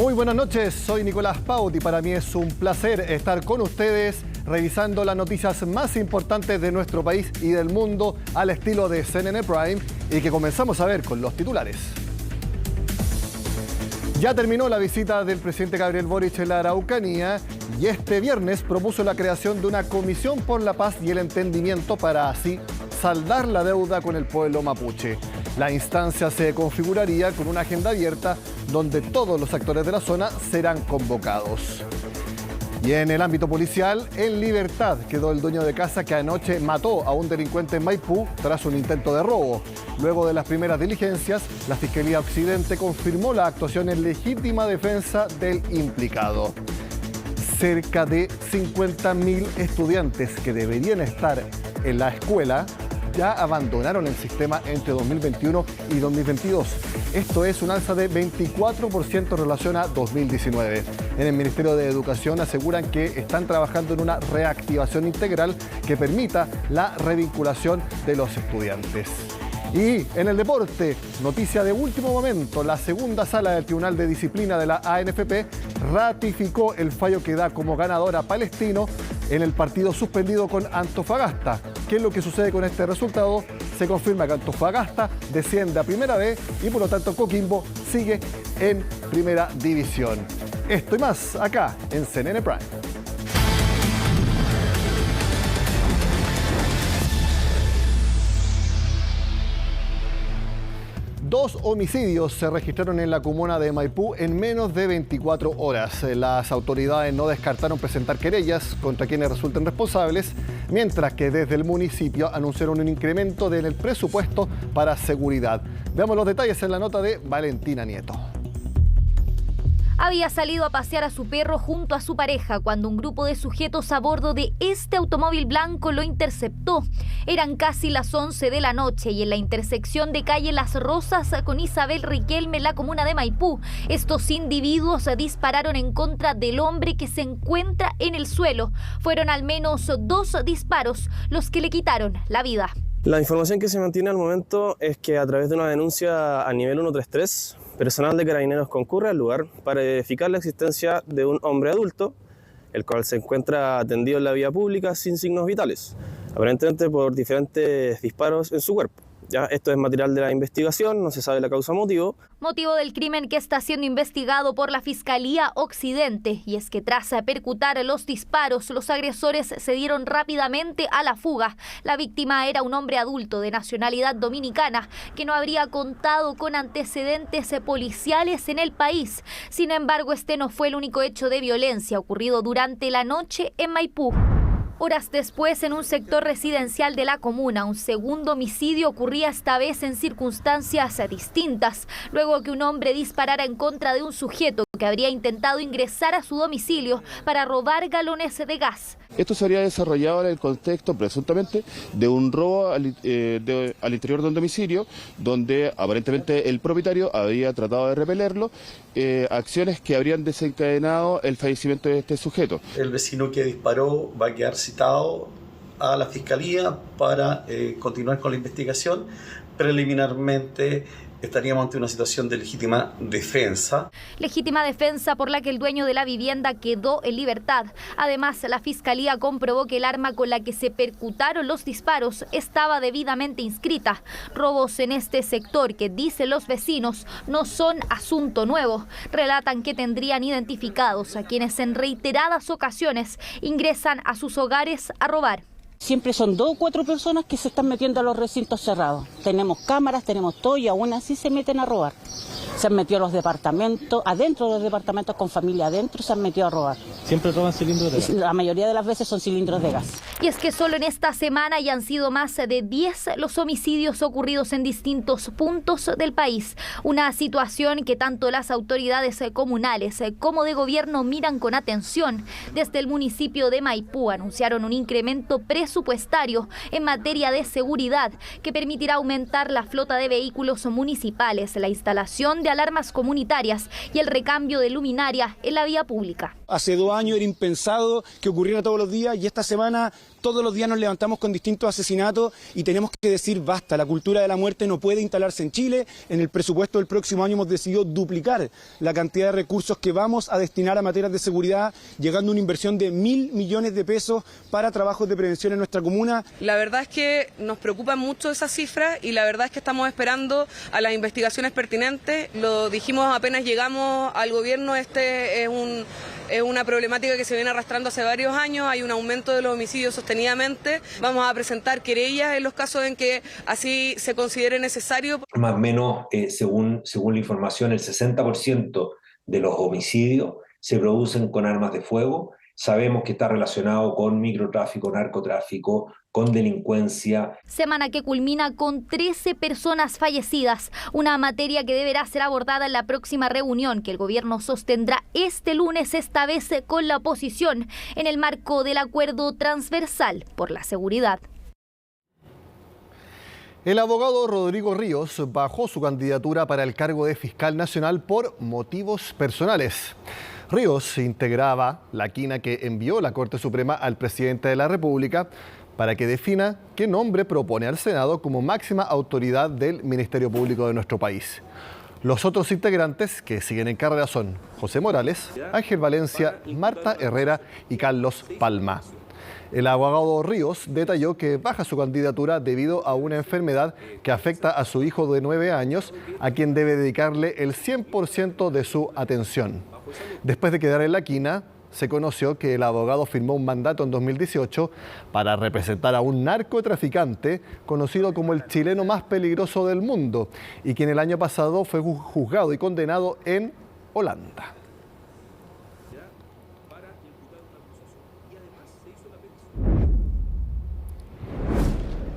Muy buenas noches, soy Nicolás Paut y para mí es un placer estar con ustedes revisando las noticias más importantes de nuestro país y del mundo al estilo de CNN Prime y que comenzamos a ver con los titulares. Ya terminó la visita del presidente Gabriel Boric en la Araucanía y este viernes propuso la creación de una comisión por la paz y el entendimiento para así saldar la deuda con el pueblo mapuche. La instancia se configuraría con una agenda abierta donde todos los actores de la zona serán convocados. Y en el ámbito policial, en libertad quedó el dueño de casa que anoche mató a un delincuente en Maipú tras un intento de robo. Luego de las primeras diligencias, la Fiscalía Occidente confirmó la actuación en legítima defensa del implicado. Cerca de 50.000 estudiantes que deberían estar en la escuela ya abandonaron el sistema entre 2021 y 2022. Esto es un alza de 24% en relación a 2019. En el Ministerio de Educación aseguran que están trabajando en una reactivación integral que permita la revinculación de los estudiantes. Y en el deporte, noticia de último momento, la segunda sala del Tribunal de Disciplina de la ANFP ratificó el fallo que da como ganador a Palestino en el partido suspendido con Antofagasta. ¿Qué es lo que sucede con este resultado? Se confirma que Antofagasta desciende a Primera B y por lo tanto Coquimbo sigue en Primera División. Esto y más acá en CNN Prime. Dos homicidios se registraron en la comuna de Maipú en menos de 24 horas. Las autoridades no descartaron presentar querellas contra quienes resulten responsables, mientras que desde el municipio anunciaron un incremento en el presupuesto para seguridad. Veamos los detalles en la nota de Valentina Nieto. Había salido a pasear a su perro junto a su pareja cuando un grupo de sujetos a bordo de este automóvil blanco lo interceptó. Eran casi las 11 de la noche y en la intersección de calle Las Rosas con Isabel Riquelme en la comuna de Maipú, estos individuos dispararon en contra del hombre que se encuentra en el suelo. Fueron al menos 2 disparos los que le quitaron la vida. La información que se mantiene al momento es que a través de una denuncia a nivel 133, personal de Carabineros concurre al lugar para verificar la existencia de un hombre adulto, el cual se encuentra atendido en la vía pública sin signos vitales, aparentemente por diferentes disparos en su cuerpo. Ya, esto es material de la investigación, no se sabe la causa motivo. Motivo del crimen que está siendo investigado por la Fiscalía Occidente. Y es que tras percutar los disparos, los agresores se dieron rápidamente a la fuga. La víctima era un hombre adulto de nacionalidad dominicana que no habría contado con antecedentes policiales en el país. Sin embargo, este no fue el único hecho de violencia ocurrido durante la noche en Maipú. Horas después, en un sector residencial de la comuna, un segundo homicidio ocurría esta vez en circunstancias distintas, luego que un hombre disparara en contra de un sujeto que habría intentado ingresar a su domicilio para robar galones de gas. Esto se habría desarrollado en el contexto, presuntamente, de un robo al interior del domicilio, donde aparentemente el propietario había tratado de repelerlo, acciones que habrían desencadenado el fallecimiento de este sujeto. El vecino que disparó va a quedar citado a la Fiscalía para continuar con la investigación. Preliminarmente estaríamos ante una situación de legítima defensa. Legítima defensa por la que el dueño de la vivienda quedó en libertad. Además, la Fiscalía comprobó que el arma con la que se percutaron los disparos estaba debidamente inscrita. Robos en este sector que, dicen los vecinos, no son asunto nuevo. Relatan que tendrían identificados a quienes en reiteradas ocasiones ingresan a sus hogares a robar. Siempre son 2 o 4 personas que se están metiendo a los recintos cerrados. Tenemos cámaras, tenemos todo y aún así se meten a robar. Se han metido a los departamentos, adentro de los departamentos con familia adentro, se han metido a robar. ¿Siempre roban cilindros de gas? La mayoría de las veces son cilindros de gas. Y es que solo en esta semana ya han sido más de 10 los homicidios ocurridos en distintos puntos del país. Una situación que tanto las autoridades comunales como de gobierno miran con atención. Desde el municipio de Maipú anunciaron un incremento presupuestario en materia de seguridad que permitirá aumentar la flota de vehículos municipales, la instalación de alarmas comunitarias y el recambio de luminaria en la vía pública. Hace 2 años era impensado que ocurriera todos los días y esta semana todos los días nos levantamos con distintos asesinatos y tenemos que decir basta, la cultura de la muerte no puede instalarse en Chile. En el presupuesto del próximo año hemos decidido duplicar la cantidad de recursos que vamos a destinar a materias de seguridad, llegando a una inversión de 1.000 millones de pesos para trabajos de prevención en nuestra comuna. La verdad es que nos preocupan mucho esas cifras y la verdad es que estamos esperando a las investigaciones pertinentes. Lo dijimos apenas llegamos al gobierno, es una problemática que se viene arrastrando hace varios años, hay un aumento de los homicidios sostenidamente, vamos a presentar querellas en los casos en que así se considere necesario. Más o menos, según la información, el 60% de los homicidios se producen con armas de fuego. Sabemos que está relacionado con microtráfico, narcotráfico, con delincuencia. Semana que culmina con 13 personas fallecidas, una materia que deberá ser abordada en la próxima reunión que el gobierno sostendrá este lunes, esta vez con la oposición, en el marco del acuerdo transversal por la seguridad. El abogado Rodrigo Ríos bajó su candidatura para el cargo de fiscal nacional por motivos personales. Ríos integraba la quina que envió la Corte Suprema al presidente de la República para que defina qué nombre propone al Senado como máxima autoridad del Ministerio Público de nuestro país. Los otros integrantes que siguen en carrera son José Morales, Ángel Valencia, Marta Herrera y Carlos Palma. El abogado Ríos detalló que baja su candidatura debido a una enfermedad que afecta a su hijo de 9 años, a quien debe dedicarle el 100% de su atención. Después de quedar en la quina, se conoció que el abogado firmó un mandato en 2018 para representar a un narcotraficante conocido como el chileno más peligroso del mundo y quien el año pasado fue juzgado y condenado en Holanda.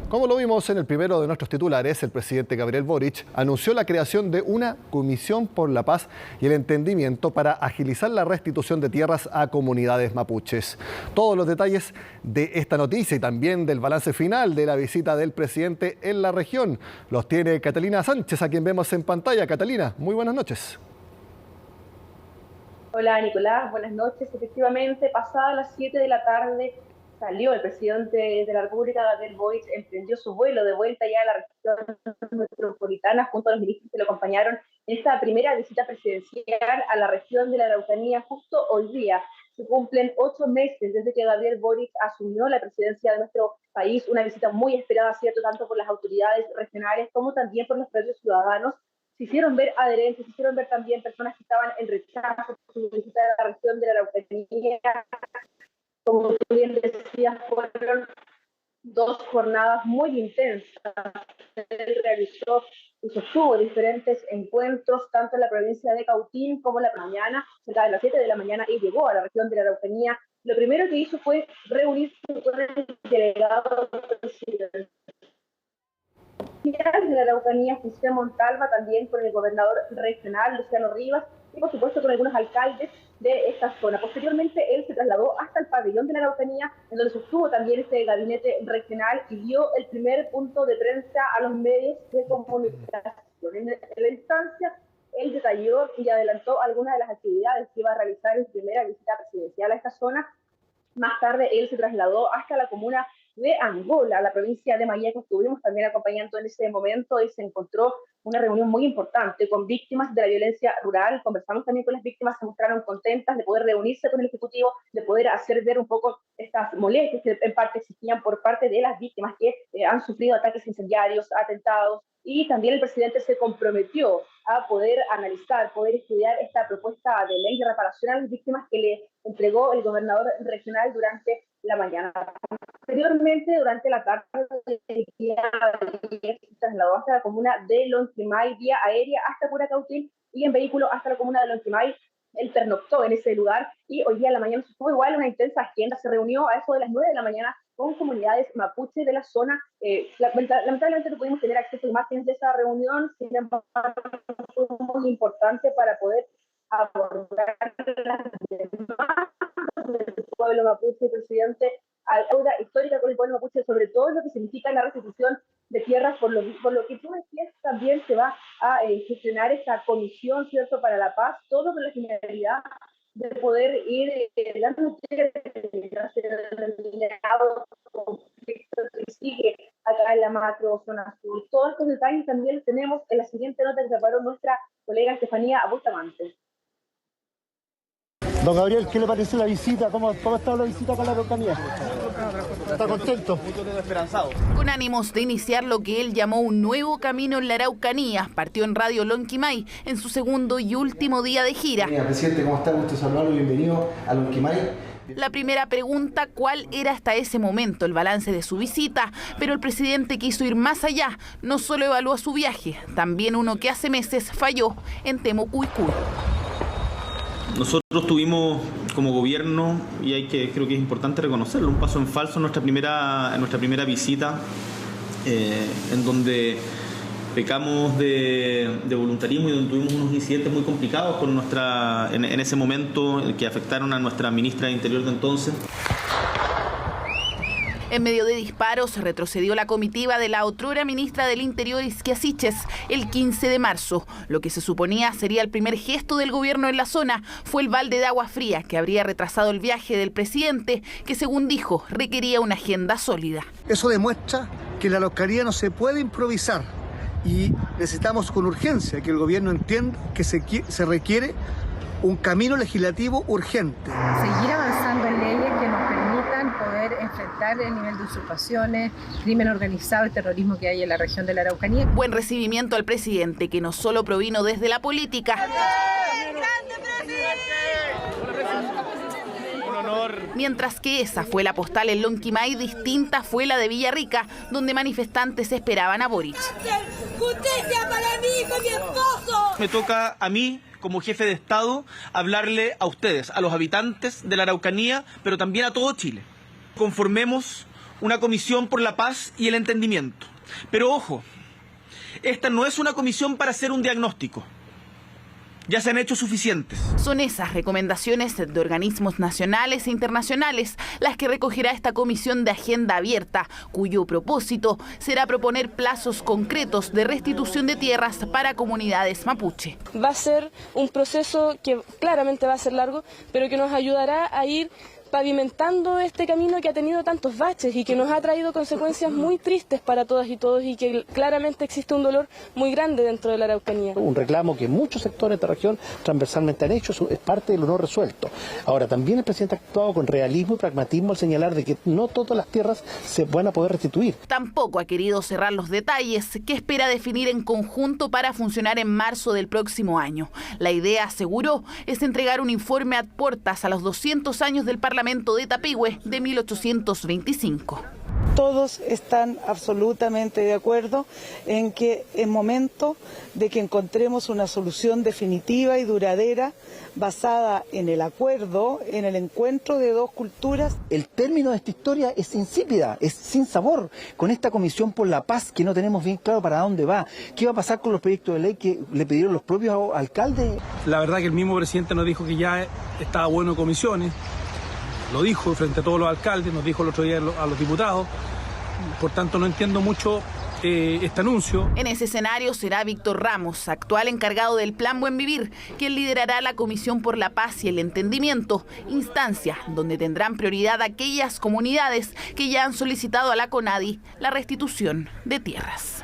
Como lo vimos en el primero de nuestros titulares, el presidente Gabriel Boric anunció la creación de una comisión por la paz y el entendimiento para agilizar la restitución de tierras a comunidades mapuches. Todos los detalles de esta noticia y también del balance final de la visita del presidente en la región los tiene Catalina Sánchez, a quien vemos en pantalla. Catalina, muy buenas noches. Hola Nicolás, buenas noches. Efectivamente, pasadas las 7 de la tarde salió el presidente de la República, Gabriel Boric, emprendió su vuelo de vuelta ya a la región metropolitana junto a los ministros que lo acompañaron en esta primera visita presidencial a la región de la Araucanía. Justo hoy día se cumplen 8 meses desde que Gabriel Boric asumió la presidencia de nuestro país, una visita muy esperada, cierto, tanto por las autoridades regionales como también por los propios ciudadanos. Se hicieron ver adherentes, se hicieron ver también personas que estaban en rechazo por su visita a la región de la Araucanía. Como tú bien decías, fueron 2 jornadas muy intensas. Él realizó y sostuvo diferentes encuentros, tanto en la provincia de Cautín como en la mañana, cerca de las 7 de la mañana, y llegó a la región de la Araucanía. Lo primero que hizo fue reunirse con el delegado presidencial de la Araucanía, José Montalva, también con el gobernador regional, Luciano Rivas, y por supuesto con algunos alcaldes de esta zona. Posteriormente, él se trasladó hasta el pabellón de la Araucanía, en donde sostuvo también este gabinete regional y dio el primer punto de prensa a los medios de comunicación. En la instancia, él detalló y adelantó algunas de las actividades que iba a realizar en su primera visita presidencial a esta zona. Más tarde, él se trasladó hasta la comuna de Angola, la provincia de Mayeco. Estuvimos también acompañando en ese momento y se encontró una reunión muy importante con víctimas de la violencia rural. Conversamos también con las víctimas, se mostraron contentas de poder reunirse con el Ejecutivo, de poder hacer ver un poco estas molestias que en parte existían por parte de las víctimas que han sufrido ataques incendiarios, atentados. Y también el presidente se comprometió a poder analizar, poder estudiar esta propuesta de ley de reparación a las víctimas que le entregó el gobernador regional durante la mañana. Posteriormente, durante la tarde, se trasladó hasta la comuna de Lonquimay vía aérea hasta Curacautín y en vehículo hasta la comuna de Lonquimay. Él pernoctó en ese lugar y hoy día en la mañana estuvo igual una intensa agenda. Se reunió a eso de las 9 de la mañana con comunidades mapuche de la zona. Lamentablemente no pudimos tener acceso a imágenes de esa reunión, sin embargo fue muy importante para poder abordar las demandas del pueblo mapuche. El presidente a la deuda histórica con el pueblo mapuche, sobre todo lo que significa la restitución de tierras, por lo que tú decías, también se va a gestionar esta comisión, ¿cierto?, para la paz, todo con la finalidad de poder ir dando conflicto que sigue acá en la macro zona sur. Todos estos detalles también los tenemos en la siguiente nota que preparó nuestra colega Estefanía Bustamante. Don Gabriel, ¿qué le pareció la visita? ¿Cómo ha estado la visita acá a la Araucanía? ¿Está contento? Esperanzado. Con ánimos de iniciar lo que él llamó un nuevo camino en la Araucanía, partió en Radio Lonquimay en su segundo y último día de gira. Presidente, ¿cómo está? Gusto saludarlo, bienvenido a Lonquimay. La primera pregunta, ¿cuál era hasta ese momento el balance de su visita? Pero el presidente quiso ir más allá. No solo evaluó su viaje, también uno que hace meses falló en Temucuicú. Nosotros tuvimos como gobierno, y creo que es importante reconocerlo, un paso en falso en nuestra primera visita, en donde pecamos de voluntarismo y donde tuvimos unos incidentes muy complicados en ese momento que afectaron a nuestra ministra de Interior de entonces. En medio de disparos, retrocedió la comitiva de la otrora ministra del Interior, Isquia Siches, el 15 de marzo. Lo que se suponía sería el primer gesto del gobierno en la zona fue el balde de agua fría que habría retrasado el viaje del presidente, que según dijo, requería una agenda sólida. Eso demuestra que la Araucanía no se puede improvisar y necesitamos con urgencia que el gobierno entienda que se requiere un camino legislativo urgente. Seguir avanzando en leyes que nos permitan poder enfrentar el nivel de usurpaciones, crimen organizado y terrorismo que hay en la región de la Araucanía. Buen recibimiento al presidente, que no solo provino desde la política. Mientras que esa fue la postal en Lonquimay, distinta fue la de Villarrica, donde manifestantes esperaban a Boric. ¡Justicia para mí, con mi esposo! Me toca a mí, como jefe de Estado, hablarle a ustedes, a los habitantes de la Araucanía, pero también a todo Chile. Conformemos una comisión por la paz y el entendimiento. Pero ojo, esta no es una comisión para hacer un diagnóstico. Ya se han hecho suficientes. Son esas recomendaciones de organismos nacionales e internacionales las que recogerá esta comisión de agenda abierta, cuyo propósito será proponer plazos concretos de restitución de tierras para comunidades mapuche. Va a ser un proceso que claramente va a ser largo, pero que nos ayudará a ir pavimentando este camino que ha tenido tantos baches y que nos ha traído consecuencias muy tristes para todas y todos, y que claramente existe un dolor muy grande dentro de la Araucanía. Un reclamo que muchos sectores de esta región transversalmente han hecho, es parte de lo no resuelto. Ahora, también el presidente ha actuado con realismo y pragmatismo al señalar de que no todas las tierras se van a poder restituir. Tampoco ha querido cerrar los detalles que espera definir en conjunto para funcionar en marzo del próximo año. La idea, aseguró, es entregar un informe ad portas a los 200 años del Parlamento de Tapigüe de 1825. Todos están absolutamente de acuerdo en que es momento de que encontremos una solución definitiva y duradera basada en el acuerdo, en el encuentro de dos culturas. El término de esta historia es insípida, es sin sabor. Con esta comisión por la paz que no tenemos bien claro para dónde va, ¿qué va a pasar con los proyectos de ley que le pidieron los propios alcaldes? La verdad que el mismo presidente nos dijo que ya estaba bueno comisiones. Lo dijo frente a todos los alcaldes, nos dijo el otro día a los diputados. Por tanto, no entiendo mucho este anuncio. En ese escenario será Víctor Ramos, actual encargado del Plan Buen Vivir, quien liderará la Comisión por la Paz y el Entendimiento, instancia donde tendrán prioridad aquellas comunidades que ya han solicitado a la CONADI la restitución de tierras.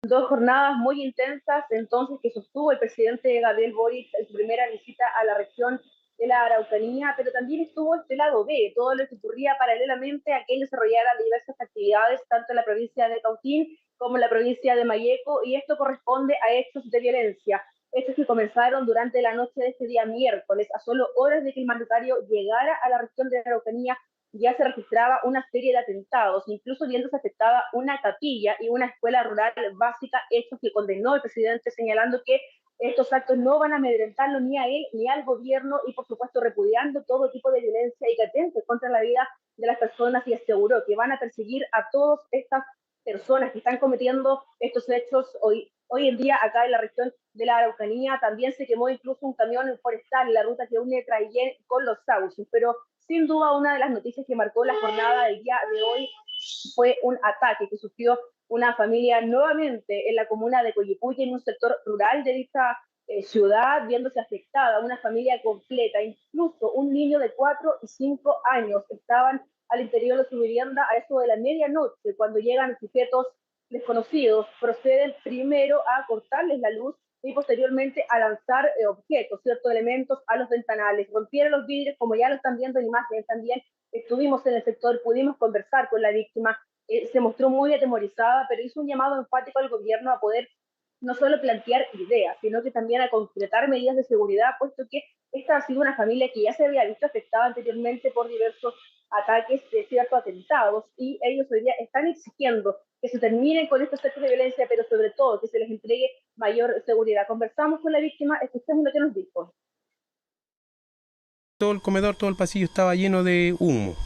Dos jornadas muy intensas entonces que sostuvo el presidente Gabriel Boric en su primera visita a la región de la Araucanía, pero también estuvo este lado B, todo lo que ocurría paralelamente a que él desarrollara diversas actividades tanto en la provincia de Cautín como en la provincia de Malleco, y esto corresponde a hechos de violencia, hechos que comenzaron durante la noche de este día miércoles, a solo horas de que el mandatario llegara a la región de la Araucanía. Ya se registraba una serie de atentados, incluso viéndose afectada una capilla y una escuela rural básica, hechos que condenó el presidente, señalando que estos actos no van a amedrentarlo ni a él ni al gobierno, y por supuesto repudiando todo tipo de violencia y que atente contra la vida de las personas, y aseguró que van a perseguir a todas estas personas que están cometiendo estos hechos hoy en día acá en la región de la Araucanía. También se quemó incluso un camión forestal en la ruta que une Traillén con Los Sauces, pero sin duda una de las noticias que marcó la jornada del día de hoy fue un ataque que sufrió una familia nuevamente en la comuna de Coyipulli, en un sector rural de dicha ciudad viéndose afectada, una familia completa, incluso un niño de 4 y 5 años estaban al interior de su vivienda a eso de la medianoche, cuando llegan sujetos desconocidos, proceden primero a cortarles la luz y posteriormente a lanzar objetos, ciertos elementos a los ventanales, rompieron los vidrios, como ya lo están viendo en imágenes también. Estuvimos en el sector, pudimos conversar con la víctima, se mostró muy atemorizada, pero hizo un llamado enfático al gobierno a poder no solo plantear ideas, sino que también a concretar medidas de seguridad, puesto que esta ha sido una familia que ya se había visto afectada anteriormente por diversos ataques de ciertos atentados, y ellos hoy día están exigiendo que se terminen con estos actos de violencia, pero sobre todo que se les entregue mayor seguridad. Conversamos con la víctima, escuchemos lo que nos dijo. Todo el comedor, todo el pasillo estaba lleno de humo,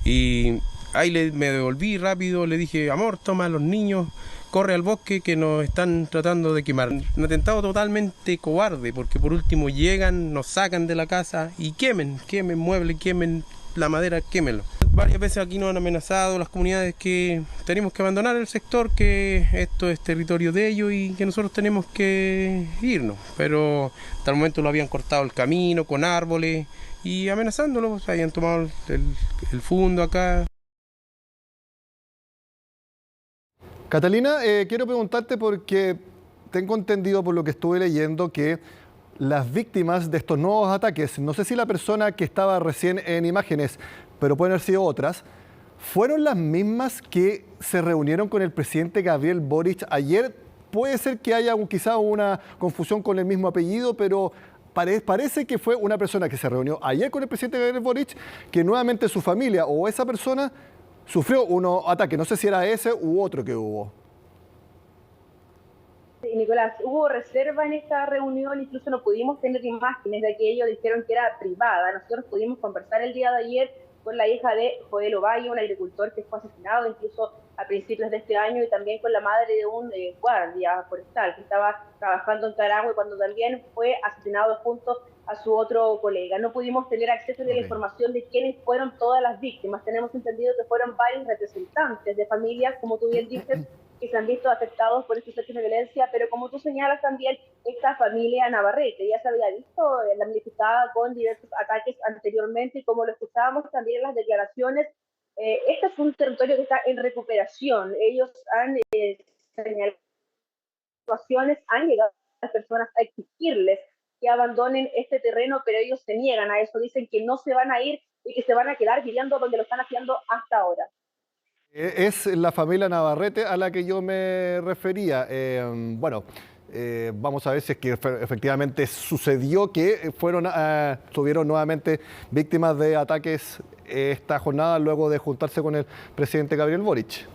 y ahí me devolví rápido, le dije, amor, toma a los niños, corre al bosque que nos están tratando de quemar. Un atentado totalmente cobarde, porque por último llegan, nos sacan de la casa y quemen muebles, quemen la madera, quémenlo. Varias veces aquí nos han amenazado las comunidades que tenemos que abandonar el sector, que esto es territorio de ellos y que nosotros tenemos que irnos. Pero hasta el momento lo habían cortado el camino con árboles y amenazándolo, o sea, habían tomado el fondo acá. Catalina, quiero preguntarte porque tengo entendido por lo que estuve leyendo que las víctimas de estos nuevos ataques, no sé si la persona que estaba recién en imágenes, pero pueden haber sido otras, fueron las mismas que se reunieron con el presidente Gabriel Boric ayer. Puede ser que haya quizá una confusión con el mismo apellido, pero parece que fue una persona que se reunió ayer con el presidente Gabriel Boric, que nuevamente su familia o esa persona sufrió unos ataques. No sé si era ese u otro que hubo. Sí, Nicolás, hubo reserva en esta reunión, incluso no pudimos tener imágenes de aquello, dijeron que era privada. Nosotros pudimos conversar el día de ayer con la hija de Joel Ovalle, un agricultor que fue asesinado incluso a principios de este año, y también con la madre de un guardia forestal que estaba trabajando en Carahue cuando también fue asesinado junto a su otro colega. No pudimos tener acceso a la información de quiénes fueron todas las víctimas. Tenemos entendido que fueron varios representantes de familias, como tú bien dices, que se han visto afectados por estos hechos de violencia, pero como tú señalas también, esta familia Navarrete ya se había visto damnificada con diversos ataques anteriormente, y como lo escuchábamos también en las declaraciones, este es un territorio que está en recuperación. Ellos han señalado situaciones, han llegado a las personas a exigirles que abandonen este terreno, pero ellos se niegan a eso, dicen que no se van a ir y que se van a quedar viviendo donde lo están haciendo hasta ahora. Es la familia Navarrete a la que yo me refería. Vamos a ver si es que efectivamente sucedió que tuvieron nuevamente víctimas de ataques esta jornada luego de juntarse con el presidente Gabriel Boric.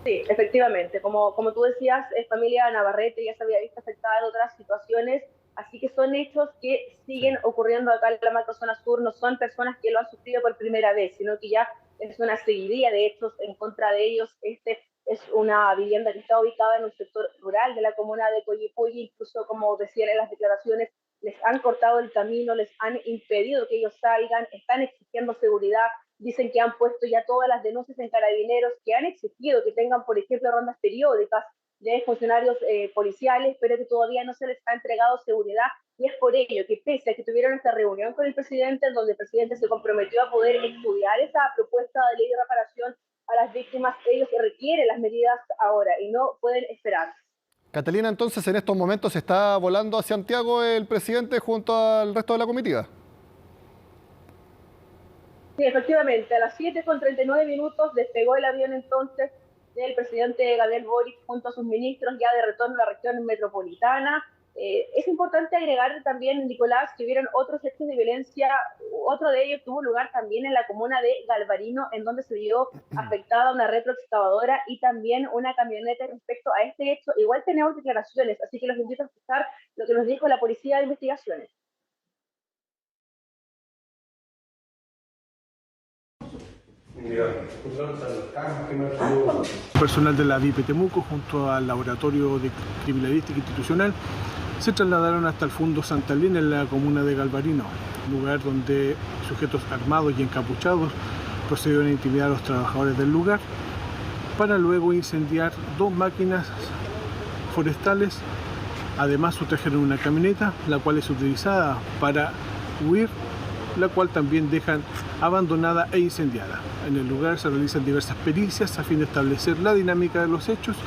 Sí, efectivamente. Como tú decías, familia Navarrete ya se había visto afectada en otras situaciones, así que son hechos que siguen ocurriendo acá en la macrozona sur. No son personas que lo han sufrido por primera vez, sino que ya es una seguidilla de hechos en contra de ellos. Este es una vivienda que está ubicada en un sector rural de la comuna de Coyipulli. Incluso, como decían en las declaraciones, les han cortado el camino, les han impedido que ellos salgan, están exigiendo seguridad. Dicen que han puesto ya todas las denuncias en Carabineros, que han exigido que tengan, por ejemplo, rondas periódicas de funcionarios policiales, pero que todavía no se les ha entregado seguridad, y es por ello que pese a que tuvieron esta reunión con el presidente, en donde el presidente se comprometió a poder estudiar esa propuesta de ley de reparación a las víctimas, ellos requieren las medidas ahora y no pueden esperar. Catalina, entonces en estos momentos está volando hacia Santiago el presidente junto al resto de la comitiva. Sí, efectivamente, a las 7:39 despegó el avión entonces del presidente Gabriel Boric junto a sus ministros ya de retorno a la región metropolitana. Es importante agregar también, Nicolás, que hubieron otros hechos de violencia. Otro de ellos tuvo lugar también en la comuna de Galvarino, en donde se vio afectada una retroexcavadora y también una camioneta. Respecto a este hecho, igual tenemos declaraciones, así que los invito a escuchar lo que nos dijo la Policía de Investigaciones. Personal de la VIP Temuco junto al Laboratorio de Criminalística Institucional se trasladaron hasta el Fundo Santa Elena en la comuna de Galvarino, lugar donde sujetos armados y encapuchados procedieron a intimidar a los trabajadores del lugar para luego incendiar 2 máquinas forestales. Además sustrajeron una camioneta, la cual es utilizada para huir, la cual también dejan abandonada e incendiada. En el lugar se realizan diversas pericias a fin de establecer la dinámica de los hechos.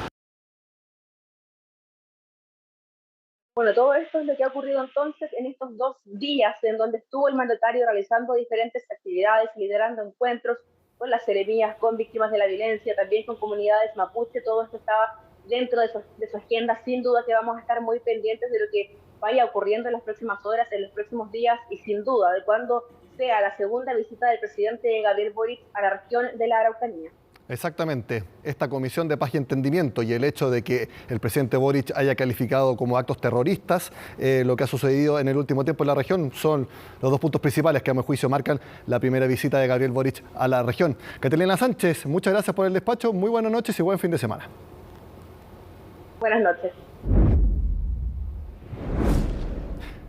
Bueno, todo esto es lo que ha ocurrido entonces en estos 2 días en donde estuvo el mandatario realizando diferentes actividades, liderando encuentros con las seremías, con víctimas de la violencia, también con comunidades mapuche. Todo esto estaba dentro de su agenda. Sin duda que vamos a estar muy pendientes de lo que vaya ocurriendo en las próximas horas, en los próximos días y sin duda de cuando sea la segunda visita del presidente Gabriel Boric a la región de la Araucanía. Exactamente. Esta Comisión de Paz y Entendimiento y el hecho de que el presidente Boric haya calificado como actos terroristas lo que ha sucedido en el último tiempo en la región son los 2 puntos principales que a mi juicio marcan la primera visita de Gabriel Boric a la región. Catalina Sánchez, muchas gracias por el despacho, muy buenas noches y buen fin de semana. Buenas noches.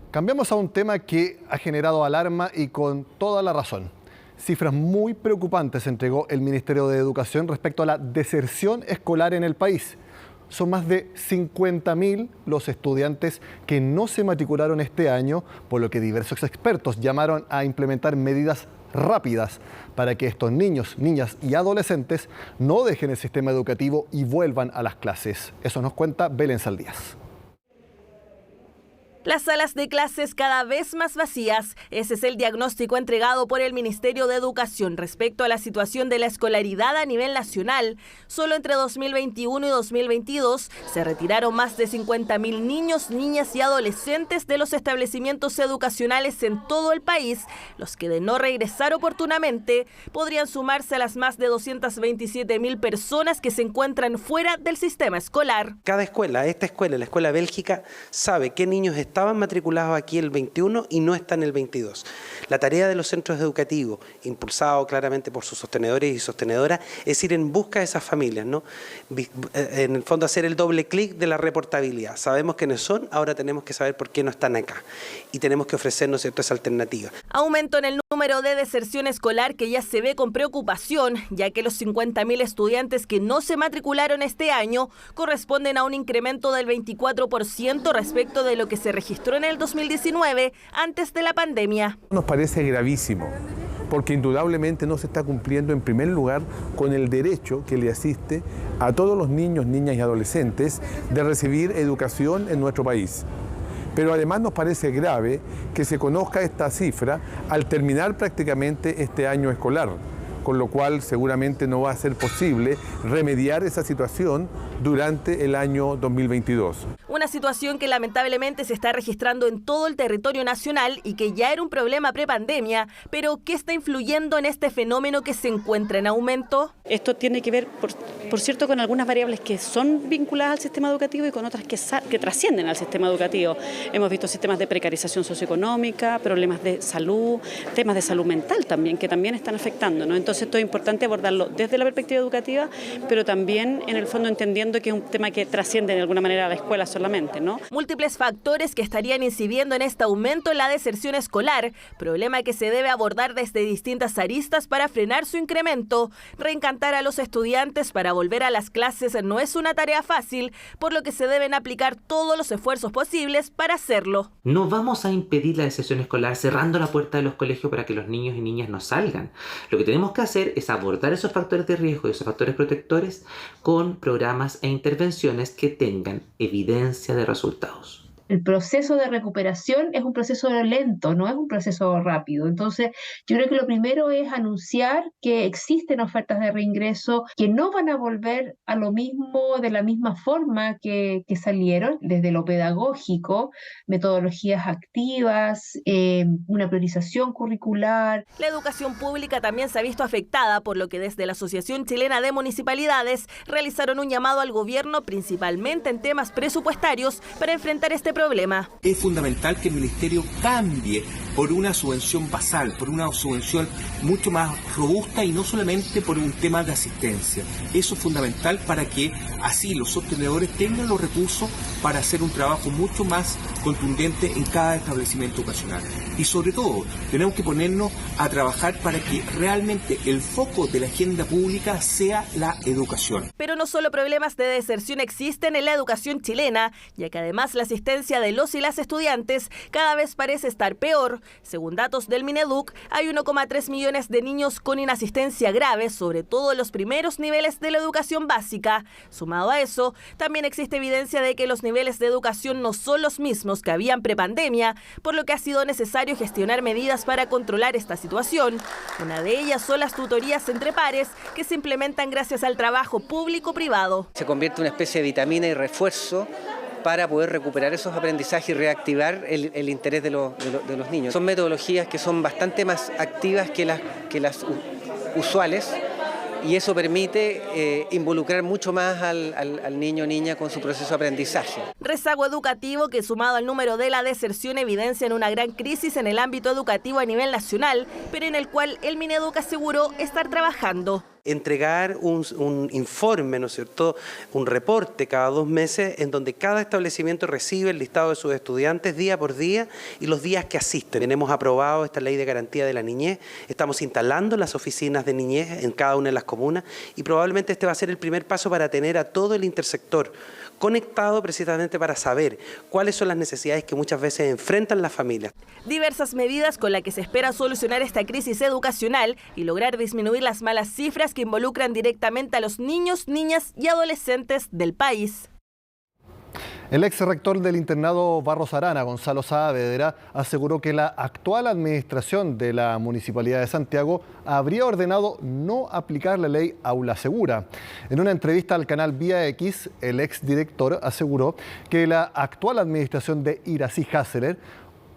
Cambiamos a un tema que ha generado alarma y con toda la razón. Cifras muy preocupantes entregó el Ministerio de Educación respecto a la deserción escolar en el país. Son más de 50.000 los estudiantes que no se matricularon este año, por lo que diversos expertos llamaron a implementar medidas rápidas para que estos niños, niñas y adolescentes no dejen el sistema educativo y vuelvan a las clases. Eso nos cuenta Belén Saldías. Las salas de clases cada vez más vacías. Ese es el diagnóstico entregado por el Ministerio de Educación respecto a la situación de la escolaridad a nivel nacional. Solo entre 2021 y 2022 se retiraron más de 50.000 niños, niñas y adolescentes de los establecimientos educacionales en todo el país, los que de no regresar oportunamente podrían sumarse a las más de 227.000 personas que se encuentran fuera del sistema escolar. Cada escuela, esta escuela, la escuela Bélgica, sabe qué niños estaban matriculados aquí el 21 y no están el 22. La tarea de los centros educativos, impulsado claramente por sus sostenedores y sostenedoras, es ir en busca de esas familias, ¿no? En el fondo hacer el doble clic de la reportabilidad. Sabemos quiénes son, ahora tenemos que saber por qué no están acá y tenemos que ofrecernos ciertas alternativas. Aumento en el número de deserción escolar que ya se ve con preocupación, ya que los 50.000 estudiantes que no se matricularon este año corresponden a un incremento del 24% respecto de lo que se registró en el 2019, antes de la pandemia. Nos parece gravísimo, porque indudablemente no se está cumpliendo en primer lugar con el derecho que le asiste a todos los niños, niñas y adolescentes de recibir educación en nuestro país. Pero además nos parece grave que se conozca esta cifra al terminar prácticamente este año escolar, con lo cual seguramente no va a ser posible remediar esa situación durante el año 2022. Una situación que lamentablemente se está registrando en todo el territorio nacional y que ya era un problema prepandemia, pero ¿qué está influyendo en este fenómeno que se encuentra en aumento? Esto tiene que ver, por cierto, con algunas variables que son vinculadas al sistema educativo y con otras que trascienden al sistema educativo. Hemos visto sistemas de precarización socioeconómica, problemas de salud, temas de salud mental también, que también están afectando, ¿no? Entonces esto es importante abordarlo desde la perspectiva educativa, pero también en el fondo entendiendo que es un tema que trasciende de alguna manera a la escuela solamente, ¿no? Múltiples factores que estarían incidiendo en este aumento en la deserción escolar, problema que se debe abordar desde distintas aristas para frenar su incremento. Reencantar a los estudiantes para volver a las clases no es una tarea fácil, por lo que se deben aplicar todos los esfuerzos posibles para hacerlo. No vamos a impedir la deserción escolar cerrando la puerta de los colegios para que los niños y niñas no salgan. Lo que tenemos que hacer es abordar esos factores de riesgo y esos factores protectores con programas e intervenciones que tengan evidencia de resultados. El proceso de recuperación es un proceso lento, no es un proceso rápido. Entonces, yo creo que lo primero es anunciar que existen ofertas de reingreso que no van a volver a lo mismo, de la misma forma que salieron, desde lo pedagógico, metodologías activas, una priorización curricular. La educación pública también se ha visto afectada, por lo que desde la Asociación Chilena de Municipalidades realizaron un llamado al gobierno, principalmente en temas presupuestarios, para enfrentar este problema. Es fundamental que el Ministerio cambie por una subvención basal, por una subvención mucho más robusta y no solamente por un tema de asistencia. Eso es fundamental para que así los sostenedores tengan los recursos para hacer un trabajo mucho más contundente en cada establecimiento educacional. Y sobre todo, tenemos que ponernos a trabajar para que realmente el foco de la agenda pública sea la educación. Pero no solo problemas de deserción existen en la educación chilena, ya que además la asistencia de los y las estudiantes cada vez parece estar peor. Según datos del Mineduc, hay 1,3 millones de niños con inasistencia grave, sobre todo en los primeros niveles de la educación básica. Sumado a eso, también existe evidencia de que los niveles de educación no son los mismos que habían prepandemia, por lo que ha sido necesario gestionar medidas para controlar esta situación. Una de ellas son las tutorías entre pares, que se implementan gracias al trabajo público-privado. Se convierte en una especie de vitamina y refuerzo para poder recuperar esos aprendizajes y reactivar el interés de los niños. Son metodologías que son bastante más activas que las usuales, y eso permite involucrar mucho más al niño o niña con su proceso de aprendizaje. Rezago educativo que, sumado al número de la deserción, evidencian una gran crisis en el ámbito educativo a nivel nacional, pero en el cual el Mineduc aseguró estar trabajando. Entregar un informe, ¿no es cierto?, un reporte cada 2 meses en donde cada establecimiento recibe el listado de sus estudiantes día por día y los días que asisten. Tenemos aprobado esta ley de garantía de la niñez, estamos instalando las oficinas de niñez en cada una de las comunas y probablemente este va a ser el primer paso para tener a todo el intersector conectado precisamente para saber cuáles son las necesidades que muchas veces enfrentan las familias. Diversas medidas con las que se espera solucionar esta crisis educacional y lograr disminuir las malas cifras que involucran directamente a los niños, niñas y adolescentes del país. El ex rector del internado Barros Arana, Gonzalo Saavedra, aseguró que la actual administración de la Municipalidad de Santiago habría ordenado no aplicar la ley Aula Segura. En una entrevista al canal Vía X, el ex director aseguró que la actual administración de Iracy Hasseler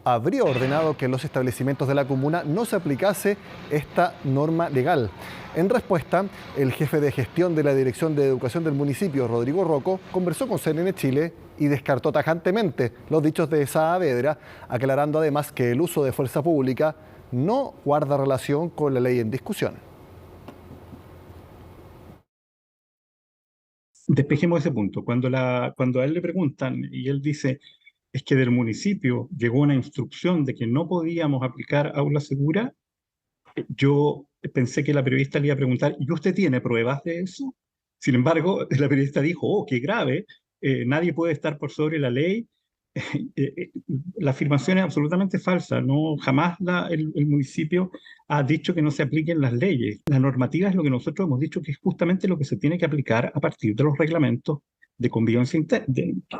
habría ordenado que en los establecimientos de la comuna no se aplicase esta norma legal. En respuesta, el jefe de gestión de la Dirección de Educación del municipio, Rodrigo Rocco, conversó con CNN Chile y descartó tajantemente los dichos de Saavedra, aclarando además que el uso de fuerza pública no guarda relación con la ley en discusión. Despejemos ese punto. Cuando a él le preguntan y él dice es que del municipio llegó una instrucción de que no podíamos aplicar aula segura, yo pensé que la periodista le iba a preguntar, ¿y usted tiene pruebas de eso? Sin embargo, la periodista dijo, oh, qué grave, nadie puede estar por sobre la ley. La afirmación es absolutamente falsa. No, jamás el municipio ha dicho que no se apliquen las leyes. La normativa es lo que nosotros hemos dicho que es justamente lo que se tiene que aplicar a partir de los reglamentos de convivencia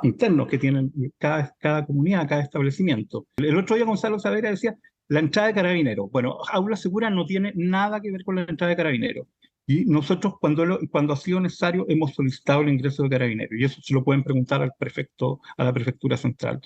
internos que tienen cada comunidad, cada establecimiento. El otro día Gonzalo Saavedra decía la entrada de carabineros. Bueno, aula segura no tiene nada que ver con la entrada de carabineros. Y nosotros cuando ha sido necesario hemos solicitado el ingreso de carabineros. Y eso se lo pueden preguntar al prefecto, a la prefectura central.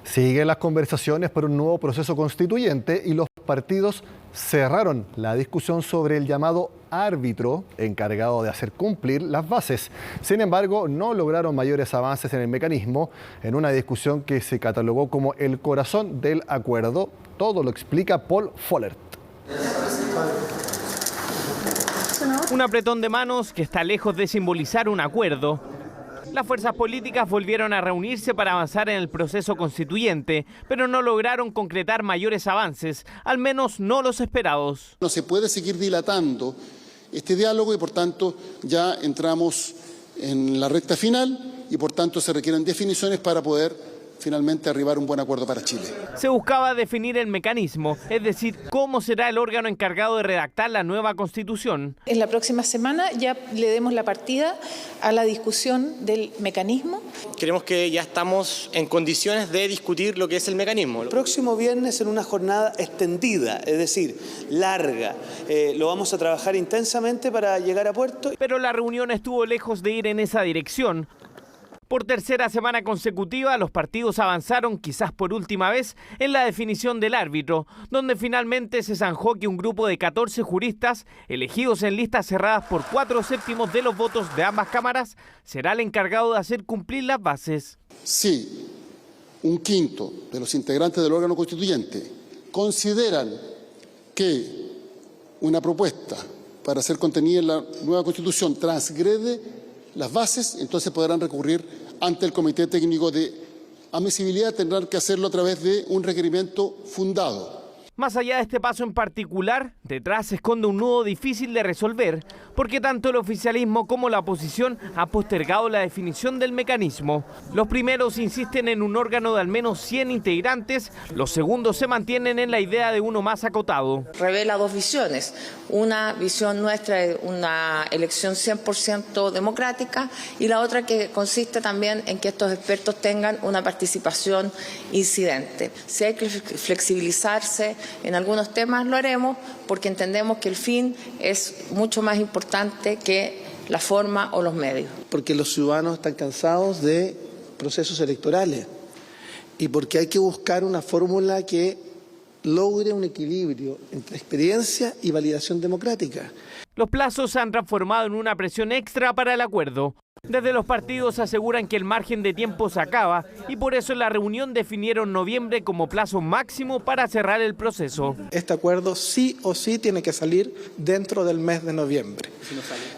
Siguen las conversaciones por un nuevo proceso constituyente y los partidos cerraron la discusión sobre el llamado árbitro encargado de hacer cumplir las bases. Sin embargo, no lograron mayores avances en el mecanismo en una discusión que se catalogó como el corazón del acuerdo. Todo lo explica Paul Follert. Un apretón de manos que está lejos de simbolizar un acuerdo. Las fuerzas políticas volvieron a reunirse para avanzar en el proceso constituyente, pero no lograron concretar mayores avances, al menos no los esperados. No se puede seguir dilatando este diálogo y por tanto ya entramos en la recta final y por tanto se requieren definiciones para poder finalmente arribar a un buen acuerdo para Chile. Se buscaba definir el mecanismo, es decir, cómo será el órgano encargado de redactar la nueva Constitución. En la próxima semana ya le demos la partida a la discusión del mecanismo. Creemos que ya estamos en condiciones de discutir lo que es el mecanismo. El próximo viernes en una jornada extendida, es decir, larga. Lo vamos a trabajar intensamente para llegar a puerto. Pero la reunión estuvo lejos de ir en esa dirección. Por tercera semana consecutiva, los partidos avanzaron, quizás por última vez, en la definición del árbitro, donde finalmente se zanjó que un grupo de 14 juristas, elegidos en listas cerradas por 4/7 de los votos de ambas cámaras, será el encargado de hacer cumplir las bases. Si un quinto de los integrantes del órgano constituyente consideran que una propuesta para ser contenida en la nueva Constitución transgrede las bases, entonces podrán recurrir ante el Comité Técnico de Admisibilidad, tendrán que hacerlo a través de un requerimiento fundado. Más allá de este paso en particular, detrás se esconde un nudo difícil de resolver, porque tanto el oficialismo como la oposición han postergado la definición del mecanismo. Los primeros insisten en un órgano de al menos 100 integrantes, los segundos se mantienen en la idea de uno más acotado. Revela dos visiones, una visión nuestra de una elección 100% democrática y la otra que consiste también en que estos expertos tengan una participación incidente. Si hay que flexibilizarse en algunos temas, lo haremos, porque entendemos que el fin es mucho más importante que la forma o los medios. Porque los ciudadanos están cansados de procesos electorales y porque hay que buscar una fórmula que logre un equilibrio entre experiencia y validación democrática. Los plazos se han transformado en una presión extra para el acuerdo. Desde los partidos aseguran que el margen de tiempo se acaba y por eso en la reunión definieron noviembre como plazo máximo para cerrar el proceso. Este acuerdo sí o sí tiene que salir dentro del mes de noviembre.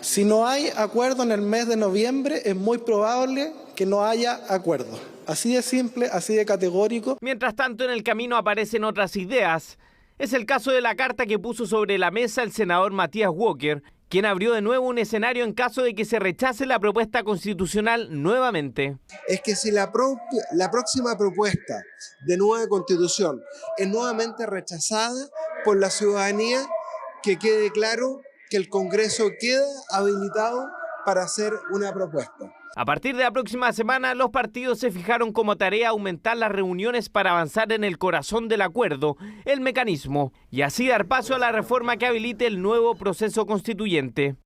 Si no hay acuerdo en el mes de noviembre, es muy probable que no haya acuerdo. Así de simple, así de categórico. Mientras tanto, en el camino aparecen otras ideas. Es el caso de la carta que puso sobre la mesa el senador Matías Walker, quien abrió de nuevo un escenario en caso de que se rechace la propuesta constitucional nuevamente. Es que si la próxima propuesta de nueva constitución es nuevamente rechazada por la ciudadanía, que quede claro que el Congreso queda habilitado para hacer una propuesta. A partir de la próxima semana, los partidos se fijaron como tarea aumentar las reuniones para avanzar en el corazón del acuerdo, el mecanismo, y así dar paso a la reforma que habilite el nuevo proceso constituyente.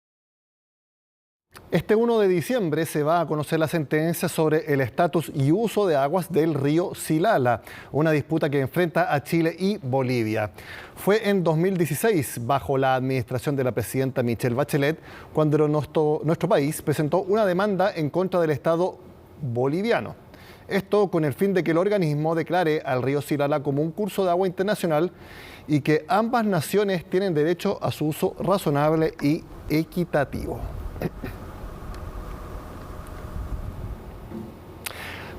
Este 1 de diciembre se va a conocer la sentencia sobre el estatus y uso de aguas del río Silala, una disputa que enfrenta a Chile y Bolivia. Fue en 2016, bajo la administración de la presidenta Michelle Bachelet, cuando nuestro país presentó una demanda en contra del Estado boliviano. Esto con el fin de que el organismo declare al río Silala como un curso de agua internacional y que ambas naciones tienen derecho a su uso razonable y equitativo.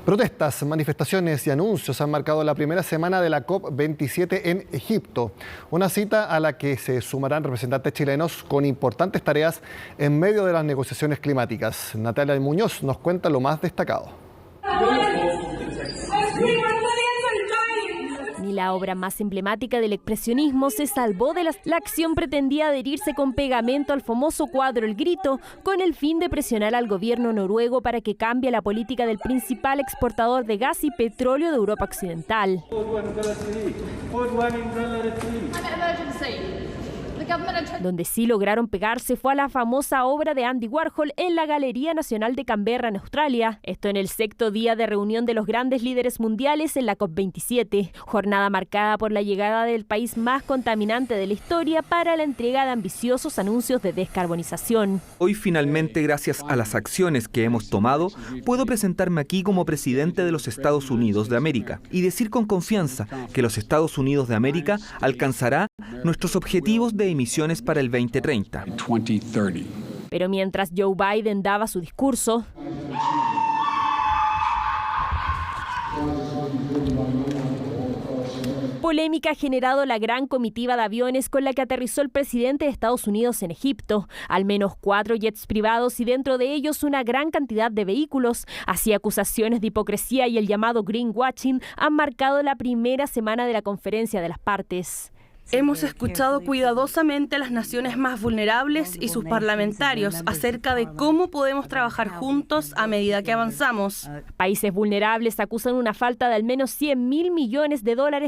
Protestas, manifestaciones y anuncios han marcado la primera semana de la COP27 en Egipto, una cita a la que se sumarán representantes chilenos con importantes tareas en medio de las negociaciones climáticas. Natalia Muñoz nos cuenta lo más destacado. Ni la obra más emblemática del expresionismo se salvó de la acción pretendía adherirse con pegamento al famoso cuadro El Grito, con el fin de presionar al gobierno noruego para que cambie la política del principal exportador de gas y petróleo de Europa Occidental. Donde sí lograron pegarse fue a la famosa obra de Andy Warhol en la Galería Nacional de Canberra, en Australia. Esto en el 6º día de reunión de los grandes líderes mundiales en la COP27, jornada marcada por la llegada del país más contaminante de la historia para la entrega de ambiciosos anuncios de descarbonización. Hoy finalmente, gracias a las acciones que hemos tomado, puedo presentarme aquí como presidente de los Estados Unidos de América y decir con confianza que los Estados Unidos de América alcanzará nuestros objetivos de emisiones para el 2030. Pero mientras Joe Biden daba su discurso, polémica ha generado la gran comitiva de aviones con la que aterrizó el presidente de Estados Unidos en Egipto. Al menos 4 jets privados y dentro de ellos una gran cantidad de vehículos. Así, acusaciones de hipocresía y el llamado greenwashing han marcado la primera semana de la conferencia de las partes. Hemos escuchado cuidadosamente a las naciones más vulnerables y sus parlamentarios acerca de cómo podemos trabajar juntos a medida que avanzamos. Países vulnerables acusan una falta de al menos $100.000 millones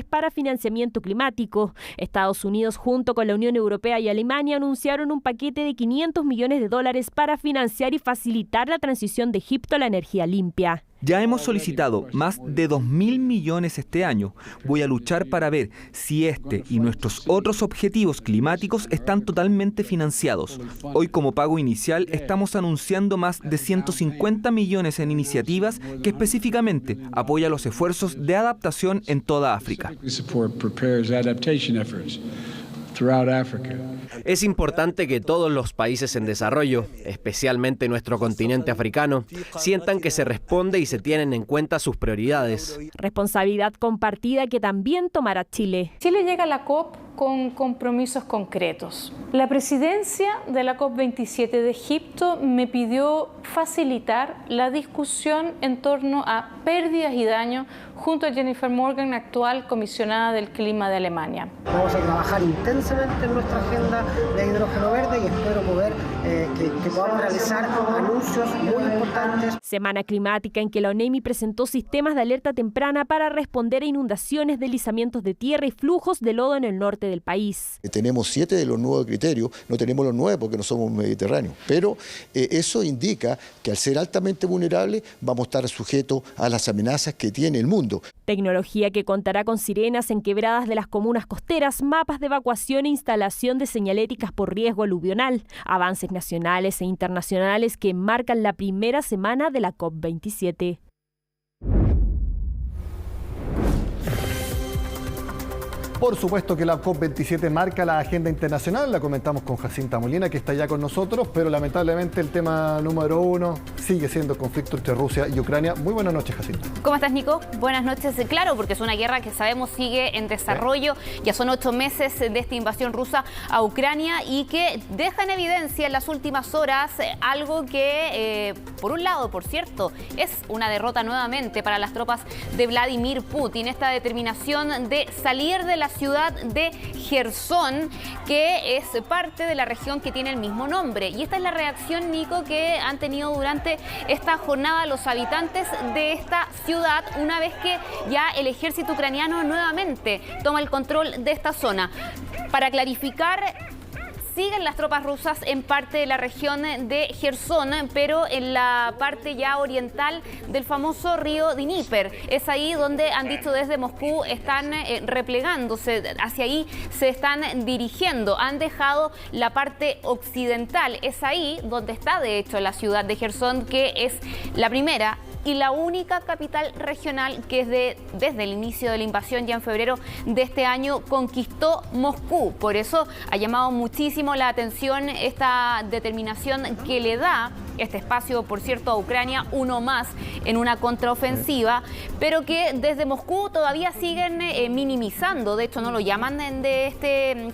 para financiamiento climático. Estados Unidos, junto con la Unión Europea y Alemania, anunciaron un paquete de $500 millones para financiar y facilitar la transición de Egipto a la energía limpia. Ya hemos solicitado más de 2.000 millones este año. Voy a luchar para ver si este y nuestros otros objetivos climáticos están totalmente financiados. Hoy, como pago inicial, estamos anunciando más de 150 millones en iniciativas que específicamente apoyan los esfuerzos de adaptación en toda África. Es importante que todos los países en desarrollo, especialmente nuestro continente africano, sientan que se responde y se tienen en cuenta sus prioridades. Responsabilidad compartida que también tomará Chile. Chile llega a la COP con compromisos concretos. La presidencia de la COP27 de Egipto me pidió facilitar la discusión en torno a pérdidas y daños junto a Jennifer Morgan, actual comisionada del clima de Alemania. Vamos a trabajar intensamente en nuestra agenda de hidrógeno verde y espero poder que podamos realizar anuncios muy importantes. Semana climática en que la ONEMI presentó sistemas de alerta temprana para responder a inundaciones, deslizamientos de tierra y flujos de lodo en el norte del país. Tenemos 7 de los nuevos criterios, no tenemos los 9 porque no somos mediterráneos, pero eso indica que al ser altamente vulnerables vamos a estar sujetos a las amenazas que tiene el mundo. Tecnología que contará con sirenas en quebradas de las comunas costeras, mapas de evacuación e instalación de señaléticas por riesgo aluvional, avances nacionales e internacionales que marcan la primera semana de la COP27. Por supuesto que la COP27 marca la agenda internacional, la comentamos con Jacinta Molina, que está ya con nosotros, pero lamentablemente el tema número 1 sigue siendo el conflicto entre Rusia y Ucrania. Muy buenas noches, Jacinta. ¿Cómo estás, Nico? Buenas noches. Claro, porque es una guerra que sabemos sigue en desarrollo. Ya son 8 meses de esta invasión rusa a Ucrania y que deja en evidencia en las últimas horas algo que, por un lado, por cierto, es una derrota nuevamente para las tropas de Vladimir Putin. Esta determinación de salir de la ciudad de Jersón, que es parte de la región que tiene el mismo nombre. Y esta es la reacción, Nico, que han tenido durante esta jornada los habitantes de esta ciudad, una vez que ya el ejército ucraniano nuevamente toma el control de esta zona. Para clarificar, siguen las tropas rusas en parte de la región de Jersón, pero en la parte ya oriental del famoso río Dníper. Es ahí donde han dicho desde Moscú están replegándose, hacia ahí se están dirigiendo. Han dejado la parte occidental. Es ahí donde está, de hecho, la ciudad de Jersón, que es la primera y la única capital regional que desde el inicio de la invasión, ya en febrero de este año, conquistó Moscú. Por eso ha llamado muchísimo la atención esta determinación que le da este espacio, por cierto, a Ucrania, uno más en una contraofensiva, pero que desde Moscú todavía siguen minimizando. De hecho, no lo llaman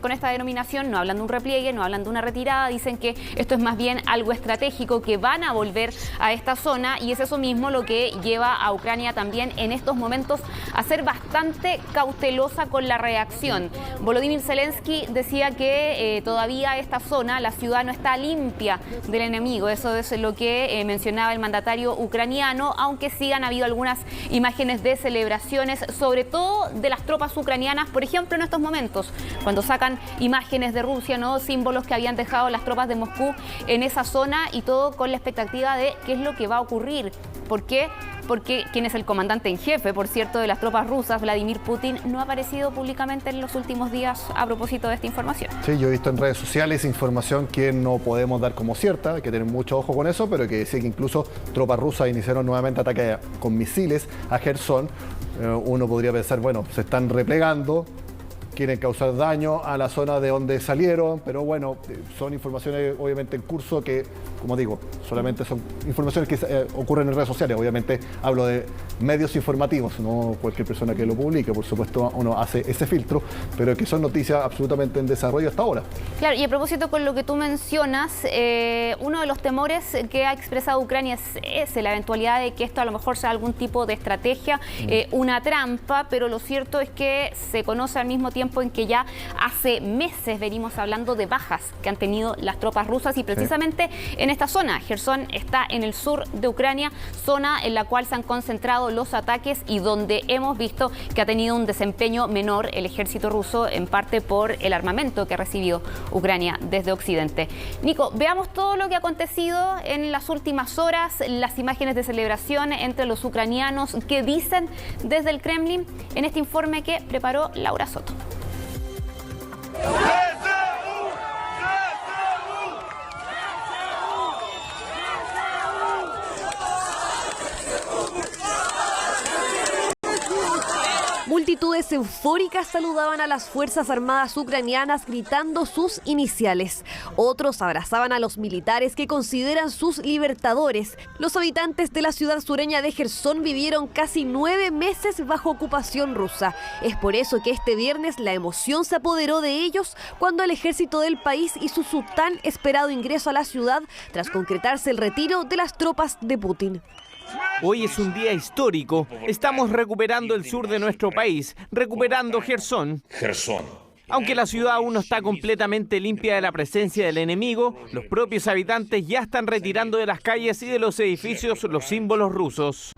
con esta denominación, no hablan de un repliegue, no hablan de una retirada, dicen que esto es más bien algo estratégico, que van a volver a esta zona, y es eso mismo lo que lleva a Ucrania también en estos momentos a ser bastante cautelosa con la reacción. Volodymyr Zelensky decía que todavía esta zona, la ciudad, no está limpia del enemigo. Eso es lo que mencionaba el mandatario ucraniano, aunque sí han habido algunas imágenes de celebraciones, sobre todo de las tropas ucranianas, por ejemplo, en estos momentos, cuando sacan imágenes de Rusia, ¿no? Símbolos que habían dejado las tropas de Moscú en esa zona, y todo con la expectativa de qué es lo que va a ocurrir. ¿Por qué? Porque quien es el comandante en jefe, por cierto, de las tropas rusas, Vladimir Putin, no ha aparecido públicamente en los últimos días a propósito de esta información. Sí, yo he visto en redes sociales información que no podemos dar como cierta, hay que tener mucho ojo con eso, pero que decía que incluso tropas rusas iniciaron nuevamente ataques con misiles a Jersón. Uno podría pensar, bueno, se están replegando, quieren causar daño a la zona de donde salieron, pero bueno, son informaciones obviamente en curso que, como digo, solamente son informaciones que ocurren en redes sociales. Obviamente hablo de medios informativos, no cualquier persona que lo publique, por supuesto uno hace ese filtro, pero que son noticias absolutamente en desarrollo hasta ahora. Claro, y a propósito con lo que tú mencionas, uno de los temores que ha expresado Ucrania es la eventualidad de que esto a lo mejor sea algún tipo de estrategia, una trampa, pero lo cierto es que se conoce al mismo tiempo tiempo en que ya hace meses venimos hablando de bajas que han tenido las tropas rusas y precisamente en esta zona. Jersón está en el sur de Ucrania, zona en la cual se han concentrado los ataques y donde hemos visto que ha tenido un desempeño menor el ejército ruso, en parte por el armamento que ha recibido Ucrania desde Occidente. Nico, veamos todo lo que ha acontecido en las últimas horas, las imágenes de celebración entre los ucranianos que dicen desde el Kremlin en este informe que preparó Laura Soto. Multitudes eufóricas saludaban a las Fuerzas Armadas ucranianas gritando sus iniciales. Otros abrazaban a los militares que consideran sus libertadores. Los habitantes de la ciudad sureña de Jersón vivieron casi 9 meses bajo ocupación rusa. Es por eso que este viernes la emoción se apoderó de ellos cuando el ejército del país hizo su tan esperado ingreso a la ciudad tras concretarse el retiro de las tropas de Putin. Hoy es un día histórico. Estamos recuperando el sur de nuestro país, recuperando Jersón. Aunque la ciudad aún no está completamente limpia de la presencia del enemigo, los propios habitantes ya están retirando de las calles y de los edificios los símbolos rusos.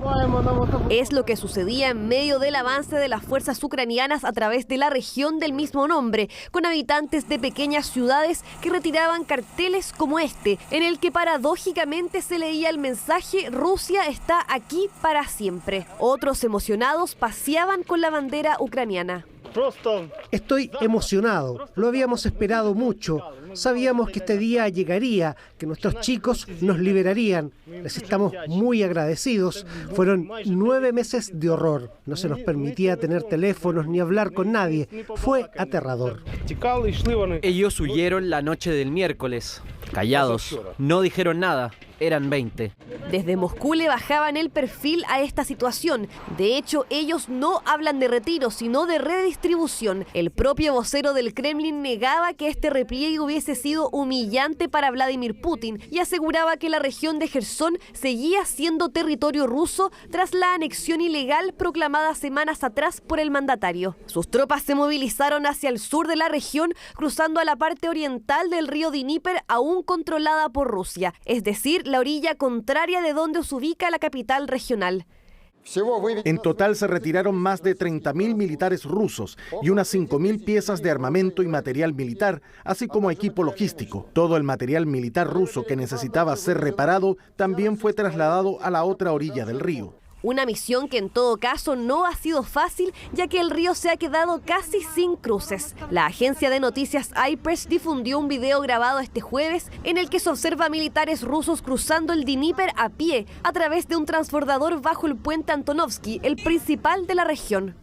Es lo que sucedía en medio del avance de las fuerzas ucranianas a través de la región del mismo nombre, con habitantes de pequeñas ciudades que retiraban carteles como este, en el que paradójicamente se leía el mensaje «Rusia está aquí para siempre». Otros emocionados paseaban con la bandera ucraniana. Estoy emocionado, lo habíamos esperado mucho, sabíamos que este día llegaría, que nuestros chicos nos liberarían, les estamos muy agradecidos. Fueron 9 meses de horror, no se nos permitía tener teléfonos ni hablar con nadie, fue aterrador. Ellos huyeron la noche del miércoles, callados, no dijeron nada. Eran 20. Desde Moscú le bajaban el perfil a esta situación. De hecho, ellos no hablan de retiro, sino de redistribución. El propio vocero del Kremlin negaba que este repliegue hubiese sido humillante para Vladimir Putin y aseguraba que la región de Jersón seguía siendo territorio ruso tras la anexión ilegal proclamada semanas atrás por el mandatario. Sus tropas se movilizaron hacia el sur de la región, cruzando a la parte oriental del río Dníper, aún controlada por Rusia, es decir, la orilla contraria de donde se ubica la capital regional. En total se retiraron más de 30.000 militares rusos y unas 5.000 piezas de armamento y material militar, así como equipo logístico. Todo el material militar ruso que necesitaba ser reparado también fue trasladado a la otra orilla del río. Una misión que en todo caso no ha sido fácil, ya que el río se ha quedado casi sin cruces. La agencia de noticias IPRES difundió un video grabado este jueves en el que se observa a militares rusos cruzando el Dníper a pie a través de un transbordador bajo el puente Antonovsky, el principal de la región.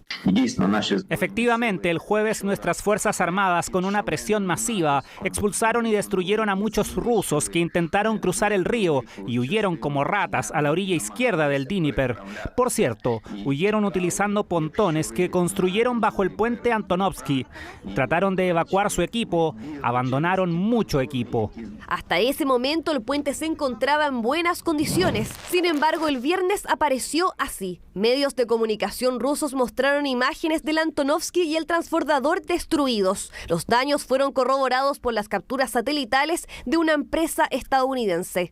Efectivamente, el jueves nuestras Fuerzas Armadas, con una presión masiva, expulsaron y destruyeron a muchos rusos que intentaron cruzar el río y huyeron como ratas a la orilla izquierda del Dníper. Por cierto, huyeron utilizando pontones que construyeron bajo el puente Antonovsky. Trataron de evacuar su equipo, abandonaron mucho equipo. Hasta ese momento el puente se encontraba en buenas condiciones. Sin embargo, el viernes apareció así. Medios de comunicación rusos mostraron imágenes del Antonovsky y el transbordador destruidos. Los daños fueron corroborados por las capturas satelitales de una empresa estadounidense.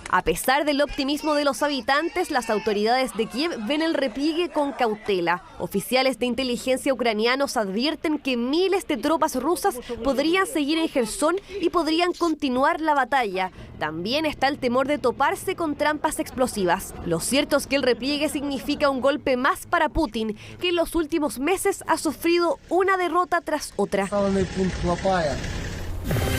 A pesar del optimismo de los habitantes, las autoridades de Kiev ven el repliegue con cautela. Oficiales de inteligencia ucranianos advierten que miles de tropas rusas podrían seguir en Jersón y podrían continuar la batalla. También está el temor de toparse con trampas explosivas. Lo cierto es que el repliegue significa un golpe más para Putin, que en los últimos meses ha sufrido una derrota tras otra.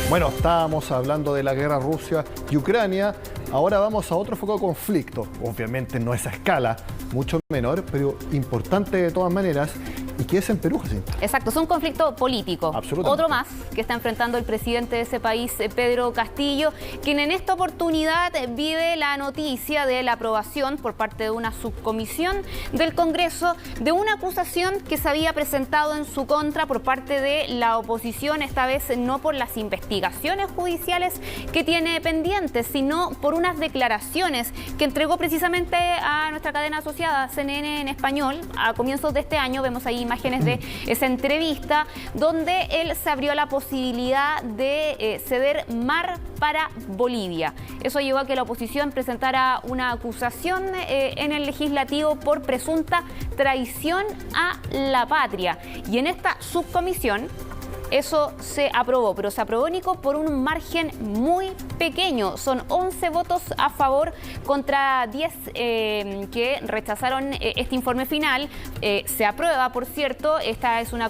Bueno, estábamos hablando de la guerra Rusia y Ucrania. Ahora vamos a otro foco de conflicto. Obviamente no es a escala, mucho menor, pero importante de todas maneras. ¿Y qué es en Perú, Jacinta? Exacto, es un conflicto político. Otro más que está enfrentando el presidente de ese país, Pedro Castillo, quien en esta oportunidad vive la noticia de la aprobación por parte de una subcomisión del Congreso de una acusación que se había presentado en su contra por parte de la oposición, esta vez no por las investigaciones judiciales que tiene pendientes, sino por unas declaraciones que entregó precisamente a nuestra cadena asociada CNN en español a comienzos de este año. Vemos ahí imágenes de esa entrevista donde él se abrió la posibilidad de ceder mar para Bolivia. Eso llevó a que la oposición presentara una acusación en el legislativo por presunta traición a la patria. Y en esta subcomisión eso se aprobó, pero se aprobó, Nico, por un margen muy pequeño. Son 11 votos a favor contra 10 que rechazaron este informe final. Se aprueba, por cierto. Esta es una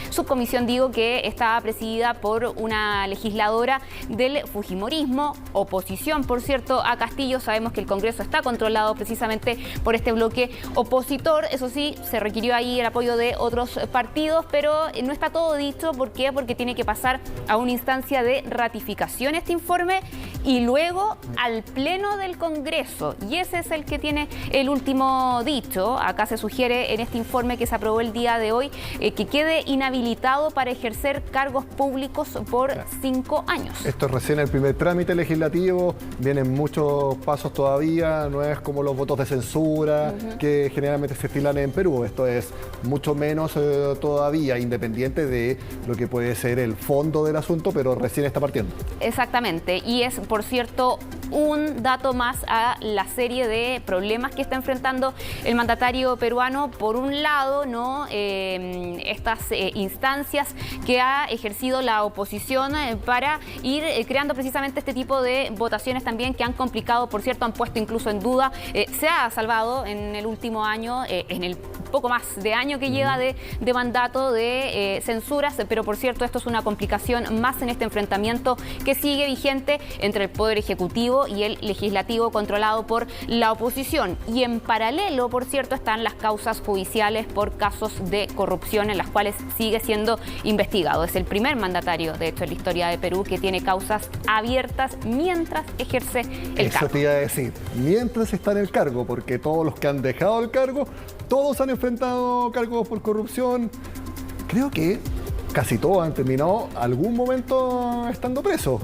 subcomisión, que está presidida por una legisladora del fujimorismo, oposición, por cierto, a Castillo. Sabemos que el Congreso está controlado precisamente por este bloque opositor. Eso sí, se requirió ahí el apoyo de otros partidos, pero no está todo dicho. ¿Por qué? Porque tiene que pasar a una instancia de ratificación este informe y luego al Pleno del Congreso. Y ese es el que tiene el último dicho. Acá se sugiere en este informe que se aprobó el día de hoy que quede inhabilitado para ejercer cargos públicos por 5 años. Esto es recién el primer trámite legislativo, vienen muchos pasos todavía, no es como los votos de censura que generalmente se estilan en Perú. Esto es mucho menos todavía, independiente de lo que puede ser el fondo del asunto, pero recién está partiendo. Exactamente, y es, por cierto, un dato más a la serie de problemas que está enfrentando el mandatario peruano. Por un lado, ¿no? Estas instancias que ha ejercido la oposición para ir creando precisamente este tipo de votaciones también que han complicado, por cierto, han puesto incluso en duda. Se ha salvado en el último año, en el poco más de año que lleva de mandato de censuras, pero por cierto esto es una complicación más en este enfrentamiento que sigue vigente entre el Poder Ejecutivo y el Legislativo controlado por la oposición. Y en paralelo, por cierto, están las causas judiciales por casos de corrupción en las cuales sigue siendo investigado. Es el primer mandatario, de hecho, en la historia de Perú que tiene causas abiertas mientras ejerce el cargo. Eso te iba a decir, mientras está en el cargo, porque todos los que han dejado el cargo, todos han enfrentado cargos por corrupción. Creo que casi todos han terminado algún momento estando presos.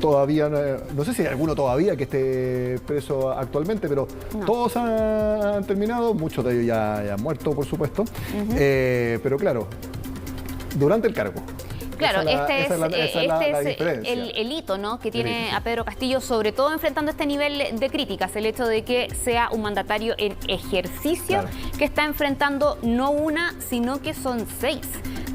Todavía, no sé si hay alguno todavía que esté preso actualmente, pero no. Todos han terminado, muchos de ellos ya han muerto, por supuesto. Pero claro, durante el cargo. Claro, este es el el hito, ¿no?, que tiene a Pedro Castillo, sobre todo enfrentando este nivel de críticas, el hecho de que sea un mandatario en ejercicio, que está enfrentando no una, sino que son 6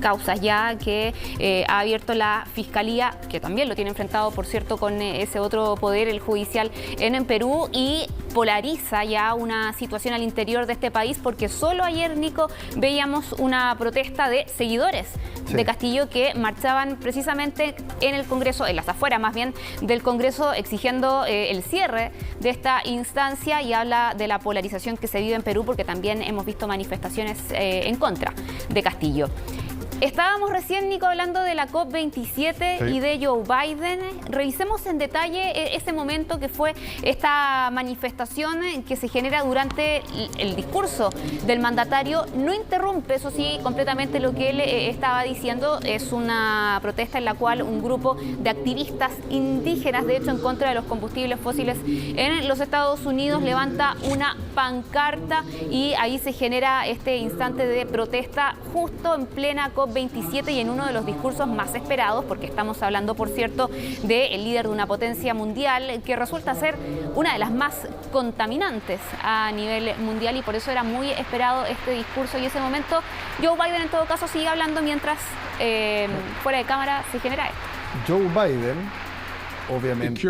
causas ya que ha abierto la Fiscalía, que también lo tiene enfrentado, por cierto, con ese otro poder, el judicial, en Perú, y polariza ya una situación al interior de este país, porque solo ayer, Nico, veíamos una protesta de seguidores de Castillo que marchaban precisamente en el Congreso, en las afueras más bien del Congreso, exigiendo el cierre de esta instancia, y habla de la polarización que se vive en Perú, porque también hemos visto manifestaciones en contra de Castillo. Estábamos recién, Nico, hablando de la COP27 y de Joe Biden. Revisemos en detalle ese momento que fue esta manifestación que se genera durante el discurso del mandatario. No interrumpe, eso sí, completamente lo que él estaba diciendo. Es una protesta en la cual un grupo de activistas indígenas, de hecho en contra de los combustibles fósiles en los Estados Unidos, levanta una pancarta y ahí se genera este instante de protesta justo en plena COP27 y en uno de los discursos más esperados, porque estamos hablando, por cierto, del líder de una potencia mundial que resulta ser una de las más contaminantes a nivel mundial, y por eso era muy esperado este discurso y ese momento. Joe Biden, en todo caso, sigue hablando mientras fuera de cámara se genera esto. Joe Biden obviamente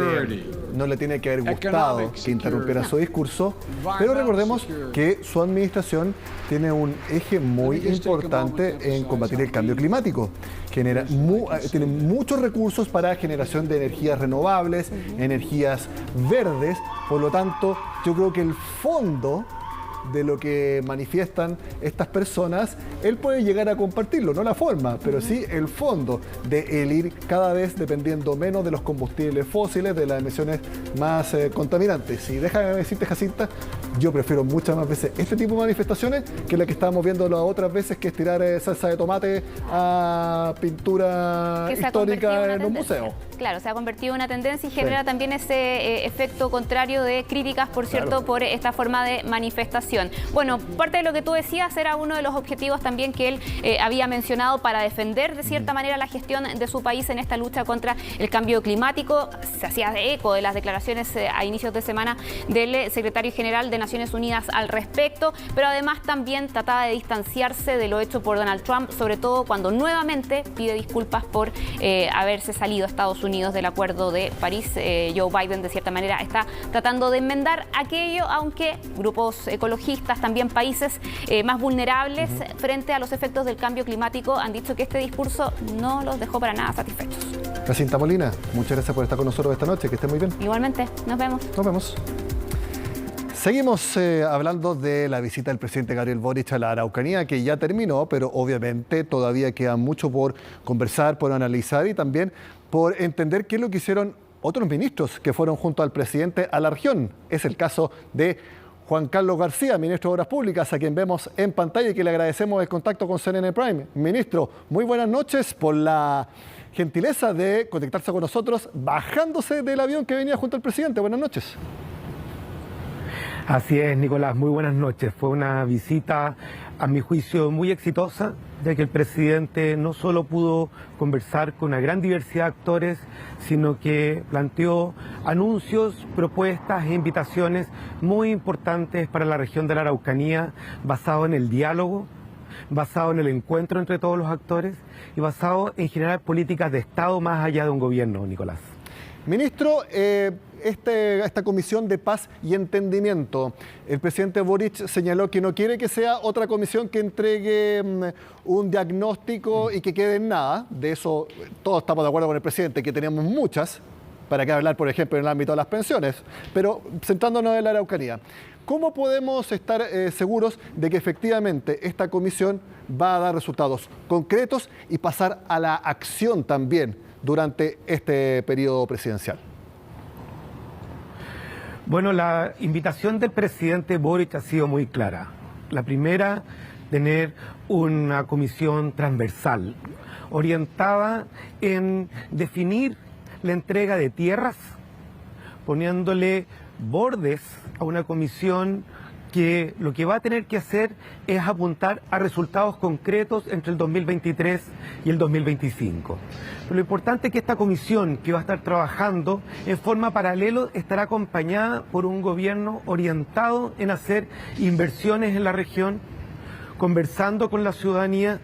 no le tiene que haber gustado que interrumpiera su discurso, pero recordemos que su administración tiene un eje muy importante en combatir el cambio climático. Tiene muchos recursos para generación de energías renovables, energías verdes. Por lo tanto, yo creo que el fondo de lo que manifiestan estas personas, él puede llegar a compartirlo, no la forma, pero sí el fondo de el ir cada vez dependiendo menos de los combustibles fósiles, de las emisiones más contaminantes. Y déjame decirte, Jacinta, yo prefiero muchas más veces este tipo de manifestaciones que la que estábamos viendo las otras veces, que es tirar salsa de tomate a pintura histórica en un museo. Claro, se ha convertido en una tendencia y genera también ese efecto contrario de críticas, por cierto, por esta forma de manifestación. población. Bueno, parte de lo que tú decías era uno de los objetivos también que él había mencionado para defender de cierta manera la gestión de su país en esta lucha contra el cambio climático. Se hacía eco de las declaraciones a inicios de semana del secretario general de Naciones Unidas al respecto, pero además también trataba de distanciarse de lo hecho por Donald Trump, sobre todo cuando nuevamente pide disculpas por haberse salido a Estados Unidos del Acuerdo de París. Joe Biden de cierta manera está tratando de enmendar aquello, aunque grupos ecologistas, también países más vulnerables frente a los efectos del cambio climático han dicho que este discurso no los dejó para nada satisfechos. Jacinta Molina, muchas gracias por estar con nosotros esta noche, que esté muy bien. Igualmente, nos vemos. Nos vemos. Seguimos hablando de la visita del presidente Gabriel Boric a la Araucanía, que ya terminó, pero obviamente todavía queda mucho por conversar, por analizar y también por entender qué es lo que hicieron otros ministros que fueron junto al presidente a la región. Es el caso de Juan Carlos García, ministro de Obras Públicas, a quien vemos en pantalla y que le agradecemos el contacto con CNN Prime. Ministro, muy buenas noches, por la gentileza de conectarse con nosotros bajándose del avión que venía junto al presidente. Buenas noches. Así es, Nicolás, muy buenas noches. Fue una visita, a mi juicio, muy exitosa, ya que el presidente no solo pudo conversar con una gran diversidad de actores, sino que planteó anuncios, propuestas e invitaciones muy importantes para la región de la Araucanía, basado en el diálogo, basado en el encuentro entre todos los actores y basado en generar políticas de Estado más allá de un gobierno, Nicolás. Ministro, esta comisión de paz y entendimiento, el presidente Boric señaló que no quiere que sea otra comisión que entregue un diagnóstico y que quede en nada. De eso todos estamos de acuerdo con el presidente, que teníamos muchas, para qué hablar, por ejemplo, en el ámbito de las pensiones, pero centrándonos en la Araucanía. ¿Cómo podemos estar seguros de que efectivamente esta comisión va a dar resultados concretos y pasar a la acción también durante este periodo presidencial? Bueno, la invitación del presidente Boric ha sido muy clara. La primera, tener una comisión transversal, orientada en definir la entrega de tierras, poniéndole bordes a una comisión que lo que va a tener que hacer es apuntar a resultados concretos entre el 2023 y el 2025. Pero lo importante es que esta comisión que va a estar trabajando en forma paralela estará acompañada por un gobierno orientado en hacer inversiones en la región, conversando con la ciudadanía,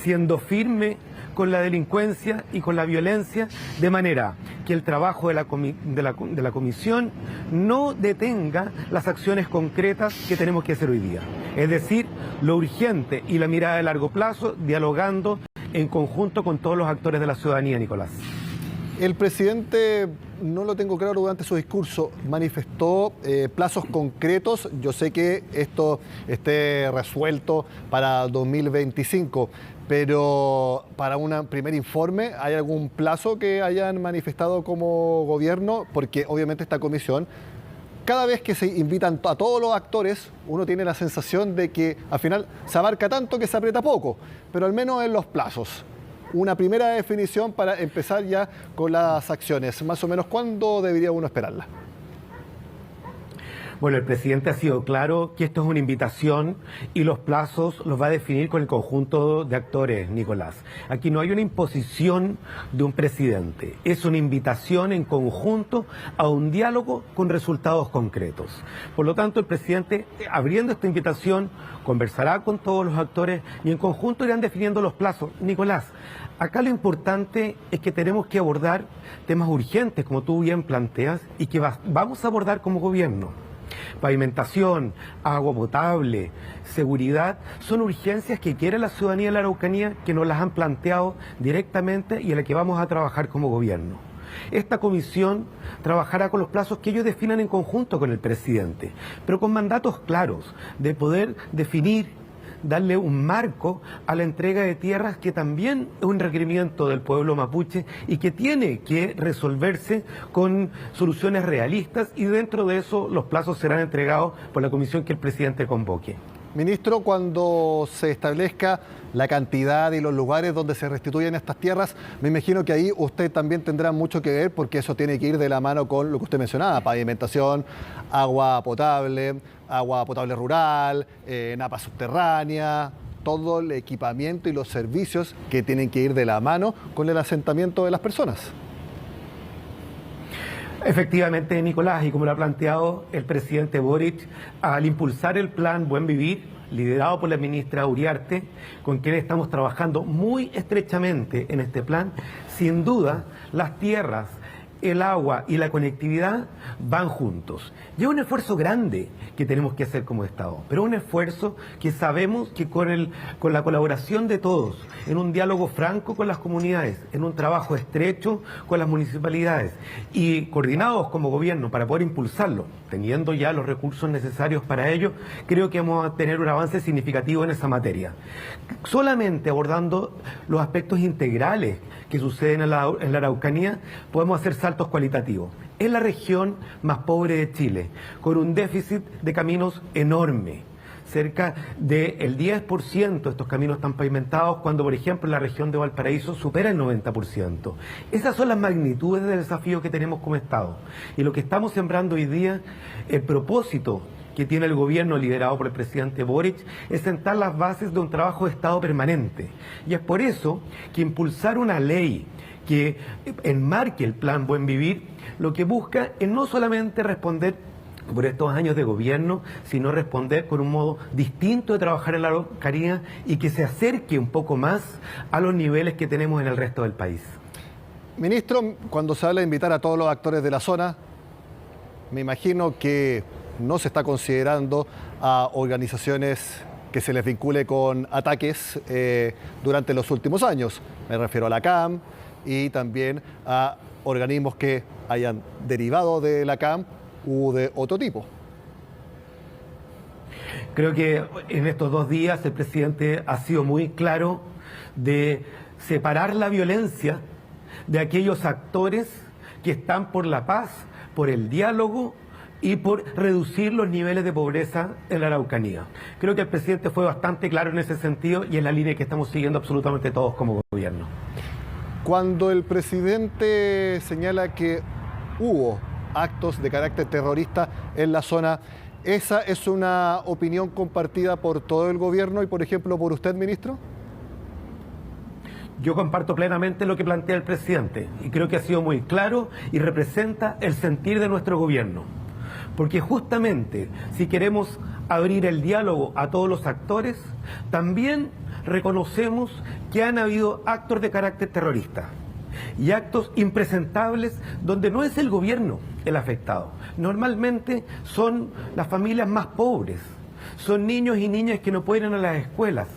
siendo firme con la delincuencia y con la violencia, de manera que el trabajo de la comisión no detenga las acciones concretas que tenemos que hacer hoy día. Es decir, lo urgente y la mirada de largo plazo, dialogando en conjunto con todos los actores de la ciudadanía, Nicolás. El presidente, no lo tengo claro durante su discurso, manifestó plazos concretos. Yo sé que esto esté resuelto para 2025, pero para un primer informe, ¿hay algún plazo que hayan manifestado como gobierno? Porque obviamente esta comisión, cada vez que se invitan a todos los actores, uno tiene la sensación de que al final se abarca tanto que se aprieta poco, pero al menos en los plazos. Una primera definición para empezar ya con las acciones. Más o menos, ¿cuándo debería uno esperarla? Bueno, el presidente ha sido claro que esto es una invitación y los plazos los va a definir con el conjunto de actores, Nicolás. Aquí no hay una imposición de un presidente, es una invitación en conjunto a un diálogo con resultados concretos. Por lo tanto, el presidente, abriendo esta invitación, conversará con todos los actores y en conjunto irán definiendo los plazos. Nicolás, acá lo importante es que tenemos que abordar temas urgentes, como tú bien planteas, y que vamos a abordar como gobierno. Pavimentación, agua potable, seguridad, son urgencias que quiere la ciudadanía de la Araucanía, que nos las han planteado directamente y en las que vamos a trabajar como gobierno. Esta comisión trabajará con los plazos que ellos definan en conjunto con el presidente, pero con mandatos claros de poder definir, darle un marco a la entrega de tierras, que también es un requerimiento del pueblo mapuche y que tiene que resolverse con soluciones realistas, y dentro de eso los plazos serán entregados por la comisión que el presidente convoque. Ministro, cuando se establezca la cantidad y los lugares donde se restituyen estas tierras, me imagino que ahí usted también tendrá mucho que ver, porque eso tiene que ir de la mano con lo que usted mencionaba: pavimentación, agua potable rural, napa subterránea, todo el equipamiento y los servicios que tienen que ir de la mano con el asentamiento de las personas. Efectivamente, Nicolás, y como lo ha planteado el presidente Boric, al impulsar el plan Buen Vivir, liderado por la ministra Uriarte, con quien estamos trabajando muy estrechamente en este plan, sin duda las tierras, el agua y la conectividad van juntos. Y es un esfuerzo grande que tenemos que hacer como Estado, pero un esfuerzo que sabemos que con la colaboración de todos, en un diálogo franco con las comunidades, en un trabajo estrecho con las municipalidades y coordinados como gobierno para poder impulsarlo, teniendo ya los recursos necesarios para ello, creo que vamos a tener un avance significativo en esa materia. Solamente abordando los aspectos integrales que suceden en la Araucanía, podemos hacer saltos cualitativos. Es la región más pobre de Chile, con un déficit de caminos enorme. Cerca del 10% de estos caminos están pavimentados, cuando, por ejemplo, en la región de Valparaíso supera el 90%. Esas son las magnitudes del desafío que tenemos como Estado. Y lo que estamos sembrando hoy día, el propósito que tiene el gobierno liderado por el presidente Boric, es sentar las bases de un trabajo de Estado permanente. Y es por eso que impulsar una ley que enmarque el plan Buen Vivir, lo que busca es no solamente responder por estos años de gobierno, sino responder con un modo distinto de trabajar en la Araucanía y que se acerque un poco más a los niveles que tenemos en el resto del país. Ministro, cuando se habla de invitar a todos los actores de la zona, me imagino que no se está considerando a organizaciones que se les vincule con ataques durante los últimos años. Me refiero a la CAM y también a organismos que hayan derivado de la CAM u de otro tipo. Creo que en estos 2 días el presidente ha sido muy claro de separar la violencia de aquellos actores que están por la paz, por el diálogo y por reducir los niveles de pobreza en la Araucanía. Creo que el presidente fue bastante claro en ese sentido y es la línea que estamos siguiendo absolutamente todos como gobierno. Cuando el presidente señala que hubo actos de carácter terrorista en la zona, ¿esa es una opinión compartida por todo el gobierno y, por ejemplo, por usted, ministro? Yo comparto plenamente lo que plantea el presidente y creo que ha sido muy claro y representa el sentir de nuestro gobierno. Porque justamente si queremos abrir el diálogo a todos los actores, también reconocemos que han habido actos de carácter terrorista y actos impresentables donde no es el gobierno el afectado. Normalmente son las familias más pobres, son niños y niñas que no pueden ir a las escuelas,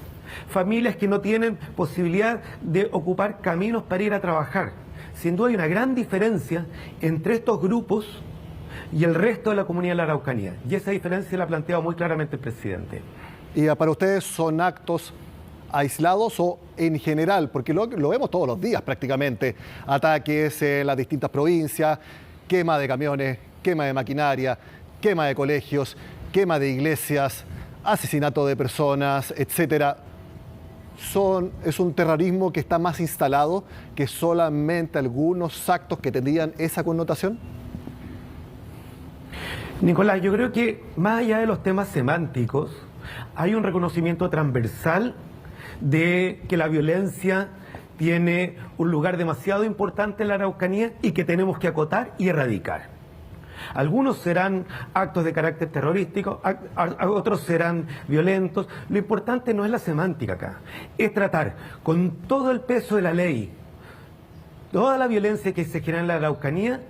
familias que no tienen posibilidad de ocupar caminos para ir a trabajar. Sin duda hay una gran diferencia entre estos grupos y el resto de la comunidad de la Araucanía. Y esa diferencia la ha planteado muy claramente el presidente. ¿Y para ustedes son actos aislados o en general? Porque lo vemos todos los días prácticamente. Ataques en las distintas provincias, quema de camiones, quema de maquinaria, quema de colegios, quema de iglesias, asesinato de personas, etcétera. Es un terrorismo que está más instalado que solamente algunos actos que tendrían esa connotación. Nicolás, yo creo que más allá de los temas semánticos, hay un reconocimiento transversal de que la violencia tiene un lugar demasiado importante en la Araucanía y que tenemos que acotar y erradicar. Algunos serán actos de carácter terrorístico, otros serán violentos. Lo importante no es la semántica acá, es tratar con todo el peso de la ley, toda la violencia que se genera en la Araucanía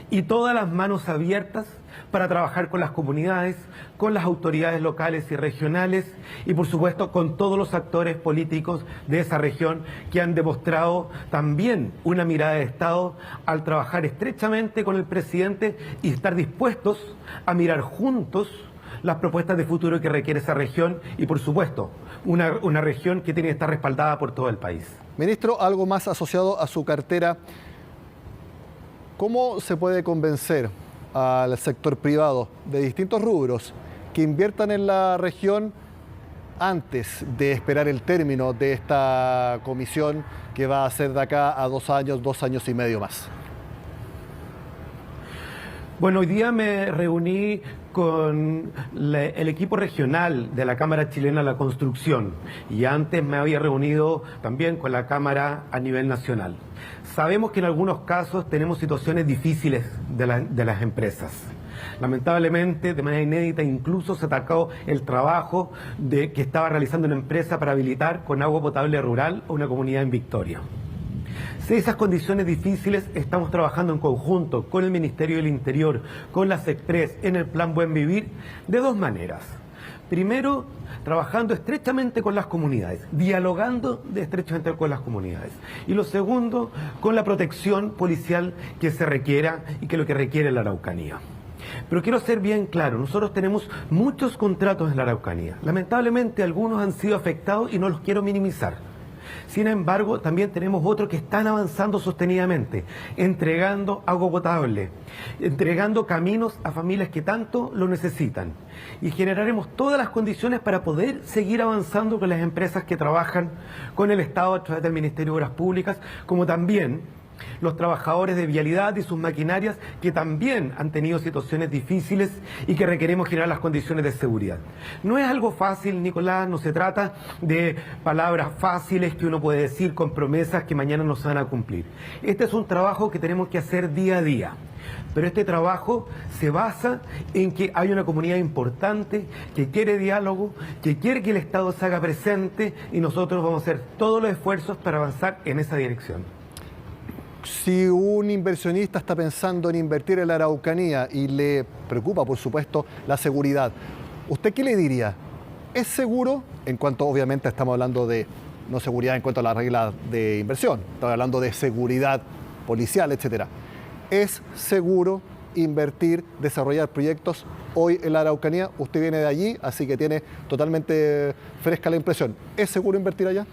y todas las manos abiertas para trabajar con las comunidades, con las autoridades locales y regionales y, por supuesto, con todos los actores políticos de esa región que han demostrado también una mirada de Estado al trabajar estrechamente con el presidente y estar dispuestos a mirar juntos las propuestas de futuro que requiere esa región y, por supuesto, una región que tiene que estar respaldada por todo el país. Ministro, algo más asociado a su cartera. ¿Cómo se puede convencer al sector privado de distintos rubros que inviertan en la región antes de esperar el término de esta comisión que va a ser de acá a 2 años y medio más? Bueno, hoy día me reuní con el equipo regional de la Cámara Chilena de la Construcción y antes me había reunido también con la Cámara a nivel nacional. Sabemos que en algunos casos tenemos situaciones difíciles de las empresas. Lamentablemente, de manera inédita, incluso se atacó el trabajo que estaba realizando una empresa para habilitar con agua potable rural a una comunidad en Victoria. Si esas condiciones difíciles, estamos trabajando en conjunto con el Ministerio del Interior, con la SECPRES, en el Plan Buen Vivir, de 2 maneras. Primero, trabajando estrechamente con las comunidades, dialogando estrechamente con las comunidades. Y lo segundo, con la protección policial que se requiera y que es lo que requiere la Araucanía. Pero quiero ser bien claro, nosotros tenemos muchos contratos en la Araucanía. Lamentablemente algunos han sido afectados y no los quiero minimizar. Sin embargo, también tenemos otros que están avanzando sostenidamente, entregando agua potable, entregando caminos a familias que tanto lo necesitan. Y generaremos todas las condiciones para poder seguir avanzando con las empresas que trabajan con el Estado a través del Ministerio de Obras Públicas, como también los trabajadores de vialidad y sus maquinarias que también han tenido situaciones difíciles y que requerimos generar las condiciones de seguridad. No es algo fácil, Nicolás, no se trata de palabras fáciles que uno puede decir con promesas que mañana no se van a cumplir. Este es un trabajo que tenemos que hacer día a día. Pero este trabajo se basa en que hay una comunidad importante que quiere diálogo, que quiere que el Estado se haga presente y nosotros vamos a hacer todos los esfuerzos para avanzar en esa dirección. Si un inversionista está pensando en invertir en la Araucanía y le preocupa, por supuesto, la seguridad, ¿usted qué le diría? ¿Es seguro? En cuanto, obviamente, estamos hablando de no seguridad en cuanto a las reglas de inversión, estamos hablando de seguridad policial, etcétera. ¿Es seguro invertir, desarrollar proyectos hoy en la Araucanía? Usted viene de allí, así que tiene totalmente fresca la impresión. ¿Es seguro invertir allá?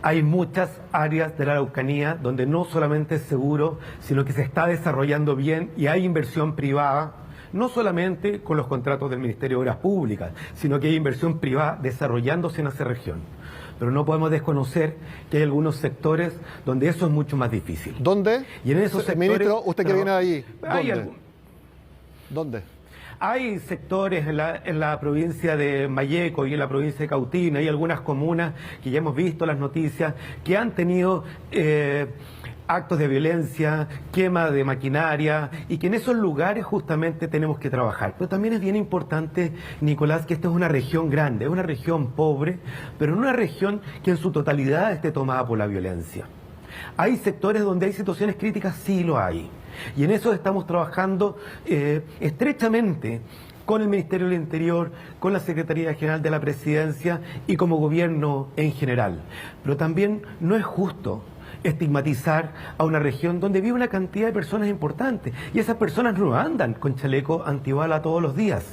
Hay muchas áreas de la Araucanía donde no solamente es seguro, sino que se está desarrollando bien y hay inversión privada, no solamente con los contratos del Ministerio de Obras Públicas, sino que hay inversión privada desarrollándose en esa región. Pero no podemos desconocer que hay algunos sectores donde eso es mucho más difícil. ¿Dónde? Y en esos sectores, ministro, usted que viene de allí, ¿dónde? Hay sectores en la provincia de Malleco y en la provincia de Cautín, hay algunas comunas que ya hemos visto las noticias que han tenido actos de violencia, quema de maquinaria y que en esos lugares justamente tenemos que trabajar. Pero también es bien importante, Nicolás, que esta es una región grande, es una región pobre, pero no una región que en su totalidad esté tomada por la violencia. Hay sectores donde hay situaciones críticas, sí lo hay. Y en eso estamos trabajando estrechamente con el Ministerio del Interior, con la Secretaría General de la Presidencia y como gobierno en general. Pero también no es justo estigmatizar a una región donde vive una cantidad de personas importantes. Y esas personas no andan con chaleco antibala todos los días.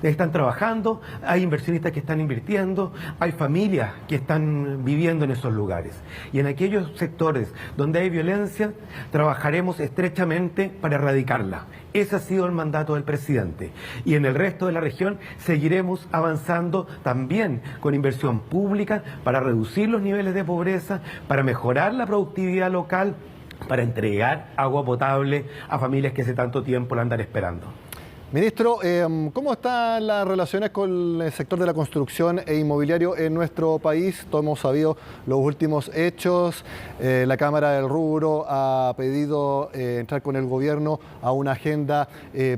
Están trabajando, hay inversionistas que están invirtiendo, hay familias que están viviendo en esos lugares. Y en aquellos sectores donde hay violencia, trabajaremos estrechamente para erradicarla. Ese ha sido el mandato del presidente. Y en el resto de la región seguiremos avanzando también con inversión pública para reducir los niveles de pobreza, para mejorar la productividad local, para entregar agua potable a familias que hace tanto tiempo la andan esperando. Ministro, ¿cómo están las relaciones con el sector de la construcción e inmobiliario en nuestro país? Todos hemos sabido los últimos hechos. La Cámara del Rubro ha pedido entrar con el gobierno a una agenda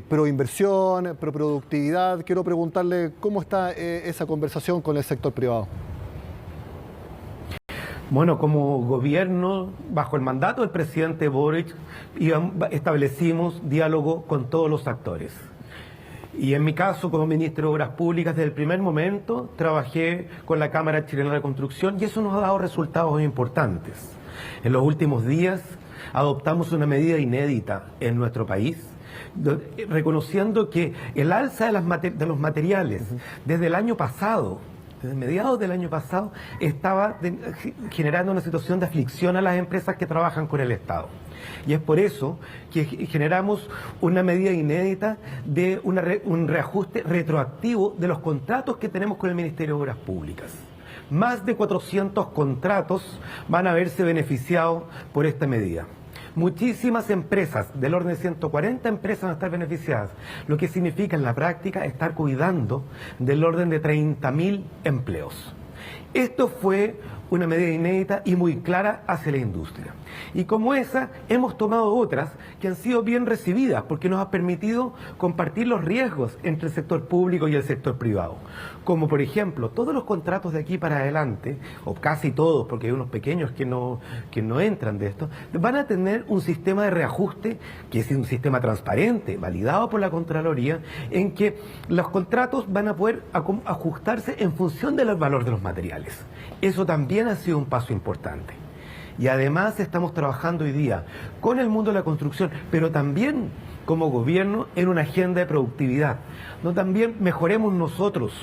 pro inversión, pro productividad. Quiero preguntarle cómo está esa conversación con el sector privado. Bueno, como gobierno, bajo el mandato del presidente Boric, establecimos diálogo con todos los actores. Y en mi caso, como ministro de Obras Públicas, desde el primer momento trabajé con la Cámara Chilena de la Construcción y eso nos ha dado resultados importantes. En los últimos días adoptamos una medida inédita en nuestro país, reconociendo que el alza de los materiales desde el año pasado, desde mediados del año pasado, estaba generando una situación de aflicción a las empresas que trabajan con el Estado. Y es por eso que generamos una medida inédita de un reajuste retroactivo de los contratos que tenemos con el Ministerio de Obras Públicas. Más de 400 contratos van a verse beneficiados por esta medida. Muchísimas empresas, del orden de 140 empresas van a estar beneficiadas, lo que significa en la práctica estar cuidando del orden de 30.000 empleos. Esto fue una medida inédita y muy clara hacia la industria. Y como esa, hemos tomado otras que han sido bien recibidas porque nos ha permitido compartir los riesgos entre el sector público y el sector privado. Como por ejemplo, todos los contratos de aquí para adelante, o casi todos, porque hay unos pequeños que no entran de esto, van a tener un sistema de reajuste que es un sistema transparente, validado por la Contraloría, en que los contratos van a poder ajustarse en función del valor de los materiales. Eso también ha sido un paso importante. Y además estamos trabajando hoy día con el mundo de la construcción, pero también como gobierno en una agenda de productividad. No también mejoremos nosotros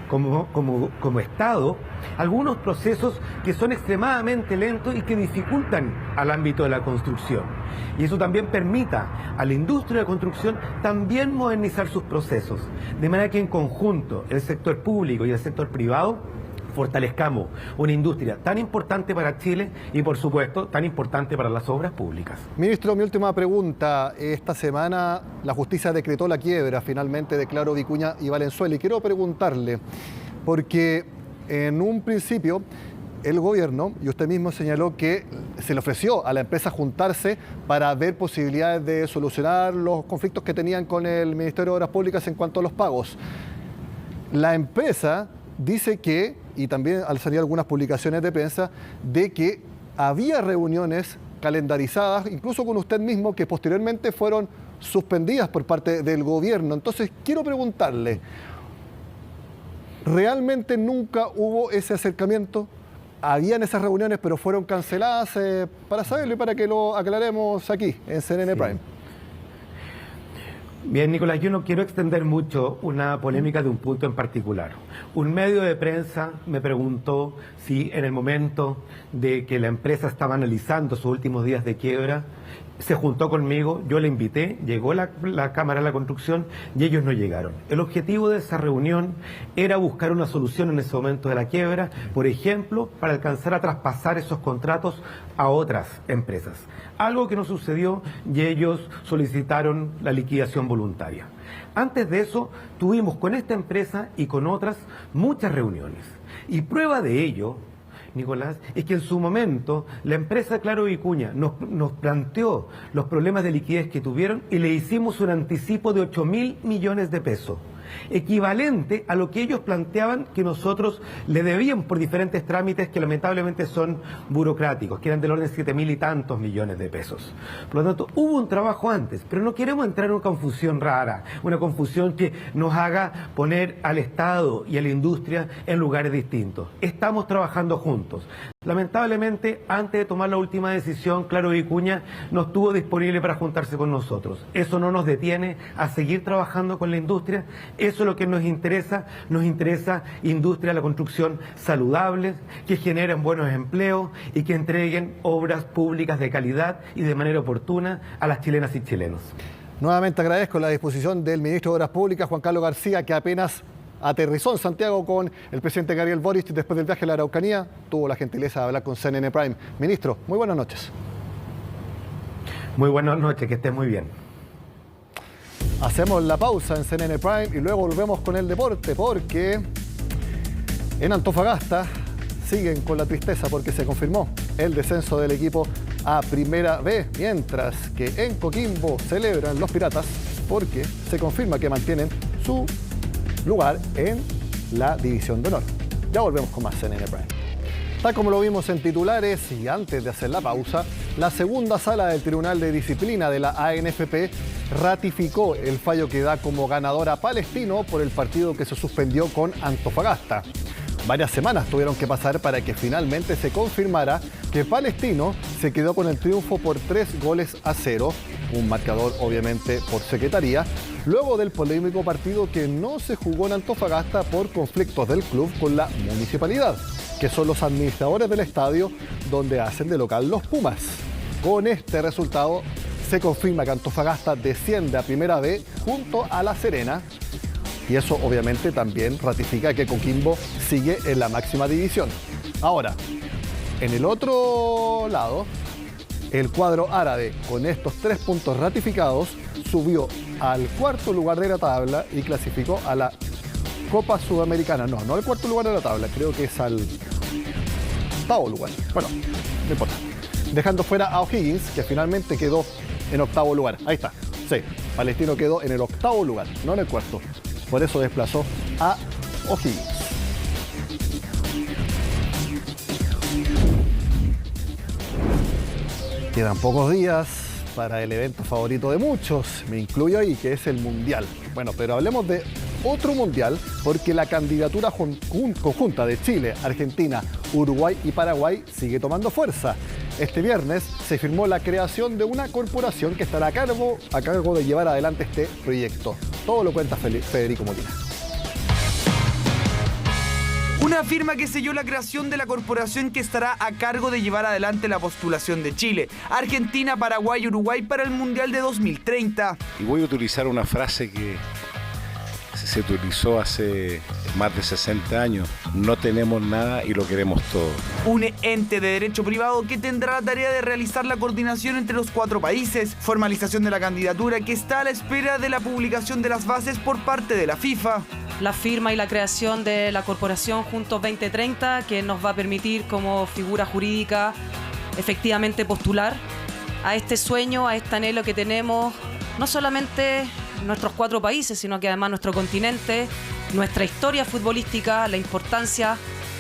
como Estado algunos procesos que son extremadamente lentos y que dificultan al ámbito de la construcción. Y eso también permita a la industria de la construcción también modernizar sus procesos, de manera que en conjunto el sector público y el sector privado fortalezcamos una industria tan importante para Chile y, por supuesto, tan importante para las obras públicas. Ministro, mi última pregunta. Esta semana la justicia decretó la quiebra finalmente de Claro Vicuña y Valenzuela. Y quiero preguntarle, porque en un principio el gobierno, y usted mismo señaló que se le ofreció a la empresa juntarse para ver posibilidades de solucionar los conflictos que tenían con el Ministerio de Obras Públicas en cuanto a los pagos. La empresa dice que, y también al salir algunas publicaciones de prensa, de que había reuniones calendarizadas, incluso con usted mismo, que posteriormente fueron suspendidas por parte del gobierno. Entonces, quiero preguntarle, ¿realmente nunca hubo ese acercamiento? ¿Habían esas reuniones pero fueron canceladas? Para saberlo y para que lo aclaremos aquí, en CNN Prime. Bien, Nicolás, yo no quiero extender mucho una polémica de un punto en particular. Un medio de prensa me preguntó si en el momento de que la empresa estaba analizando sus últimos días de quiebra, se juntó conmigo, yo le invité, llegó la Cámara de la Construcción y ellos no llegaron. El objetivo de esa reunión era buscar una solución en ese momento de la quiebra, por ejemplo, para alcanzar a traspasar esos contratos a otras empresas. Algo que no sucedió y ellos solicitaron la liquidación voluntaria. Antes de eso, tuvimos con esta empresa y con otras muchas reuniones. Y prueba de ello, Nicolás, es que en su momento la empresa Claro Vicuña nos planteó los problemas de liquidez que tuvieron y le hicimos un anticipo de 8.000 millones de pesos, equivalente a lo que ellos planteaban que nosotros le debían por diferentes trámites que lamentablemente son burocráticos, que eran del orden de 7.000 y tantos millones de pesos. Por lo tanto, hubo un trabajo antes, pero no queremos entrar en una confusión rara, una confusión que nos haga poner al Estado y a la industria en lugares distintos. Estamos trabajando juntos. Lamentablemente, antes de tomar la última decisión, Claro Vicuña no estuvo disponible para juntarse con nosotros. Eso no nos detiene a seguir trabajando con la industria. Eso es lo que nos interesa industria de la construcción saludables, que generen buenos empleos y que entreguen obras públicas de calidad y de manera oportuna a las chilenas y chilenos. Nuevamente agradezco la disposición del ministro de Obras Públicas, Juan Carlos García, que apenas aterrizó en Santiago con el presidente Gabriel Boric después del viaje a la Araucanía, tuvo la gentileza de hablar con CNN Prime. Ministro, muy buenas noches. Muy buenas noches, que esté muy bien. Hacemos la pausa en CNN Prime y luego volvemos con el deporte, porque en Antofagasta siguen con la tristeza porque se confirmó el descenso del equipo a Primera B, mientras que en Coquimbo celebran los Piratas porque se confirma que mantienen su lugar en la División de Honor. Ya volvemos con más CNN Prime. Tal como lo vimos en titulares y antes de hacer la pausa, la segunda sala del Tribunal de Disciplina de la ANFP ratificó el fallo que da como ganador a Palestino por el partido que se suspendió con Antofagasta. Varias semanas tuvieron que pasar para que finalmente se confirmara que Palestino se quedó con el triunfo por 3-0, un marcador obviamente por secretaría, luego del polémico partido que no se jugó en Antofagasta por conflictos del club con la municipalidad, que son los administradores del estadio donde hacen de local los Pumas. Con este resultado se confirma que Antofagasta desciende a Primera B junto a La Serena, y eso obviamente también ratifica que Coquimbo sigue en la máxima división. Ahora, en el otro lado, el cuadro árabe, con estos 3 puntos ratificados, subió al 4º lugar de la tabla y clasificó a la Copa Sudamericana. No al 4º lugar de la tabla, creo que es al 8º lugar. Bueno, no importa. Dejando fuera a O'Higgins, que finalmente quedó en 8º lugar. Ahí está. Sí, Palestino quedó en el 8º lugar, no en el 4º. Por eso desplazó a O'Higgins. Quedan pocos días para el evento favorito de muchos, me incluyo ahí, que es el Mundial. Bueno, pero hablemos de otro Mundial, porque la candidatura conjunta de Chile, Argentina, Uruguay y Paraguay sigue tomando fuerza. Este viernes se firmó la creación de una corporación que estará a cargo de llevar adelante este proyecto. Todo lo cuenta Federico Molina. Una firma que selló la creación de la corporación que estará a cargo de llevar adelante la postulación de Chile, Argentina, Paraguay y Uruguay para el Mundial de 2030. Y voy a utilizar una frase que se utilizó hace más de 60 años. No tenemos nada y lo queremos todo. Un ente de derecho privado que tendrá la tarea de realizar la coordinación entre los 4 países, formalización de la candidatura que está a la espera de la publicación de las bases por parte de la FIFA. La firma y la creación de la corporación Juntos 2030, que nos va a permitir como figura jurídica efectivamente postular a este sueño, a este anhelo que tenemos, no solamente nuestros 4 países, sino que además nuestro continente, nuestra historia futbolística, la importancia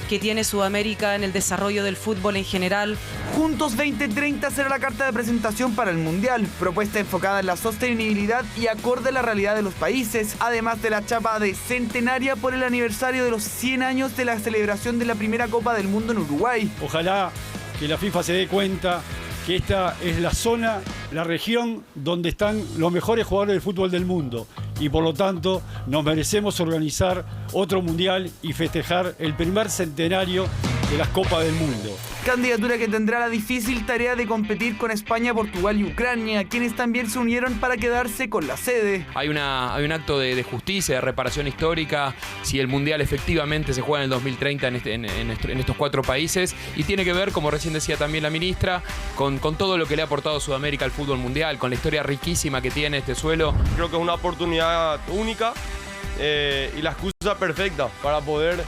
que tiene Sudamérica en el desarrollo del fútbol en general. Juntos 2030 será la carta de presentación para el Mundial, propuesta enfocada en la sostenibilidad y acorde a la realidad de los países, además de la chapa de centenaria por el aniversario de los 100 años de la celebración de la primera Copa del Mundo en Uruguay. Ojalá que la FIFA se dé cuenta que esta es la zona, la región donde están los mejores jugadores de fútbol del mundo y por lo tanto nos merecemos organizar otro mundial y festejar el primer centenario de las Copas del Mundo. Candidatura que tendrá la difícil tarea de competir con España, Portugal y Ucrania, quienes también se unieron para quedarse con la sede. Hay un acto de justicia, de reparación histórica, si el Mundial efectivamente se juega en el 2030 en estos 4 países, y tiene que ver, como recién decía también la ministra, con todo lo que le ha aportado Sudamérica al fútbol mundial, con la historia riquísima que tiene este suelo. Creo que es una oportunidad única y la excusa perfecta para poder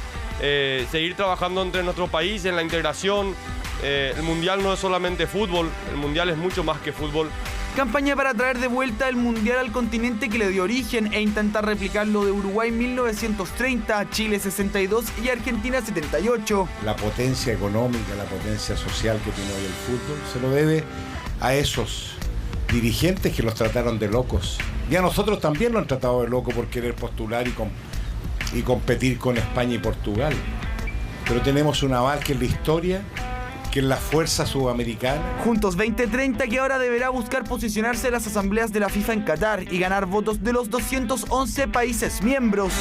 seguir trabajando entre nuestros países en la integración. El Mundial no es solamente fútbol, el Mundial es mucho más que fútbol. Campaña para traer de vuelta el Mundial al continente que le dio origen e intentar replicarlo de Uruguay 1930, Chile 62 y Argentina 78. La potencia económica, la potencia social que tiene hoy el fútbol se lo debe a esos dirigentes que los trataron de locos. Y a nosotros también lo han tratado de loco por querer postular y competir con España y Portugal. Pero tenemos un aval que es la historia, que es la fuerza sudamericana. Juntos 2030, que ahora deberá buscar posicionarse en las asambleas de la FIFA en Qatar y ganar votos de los 211 países miembros.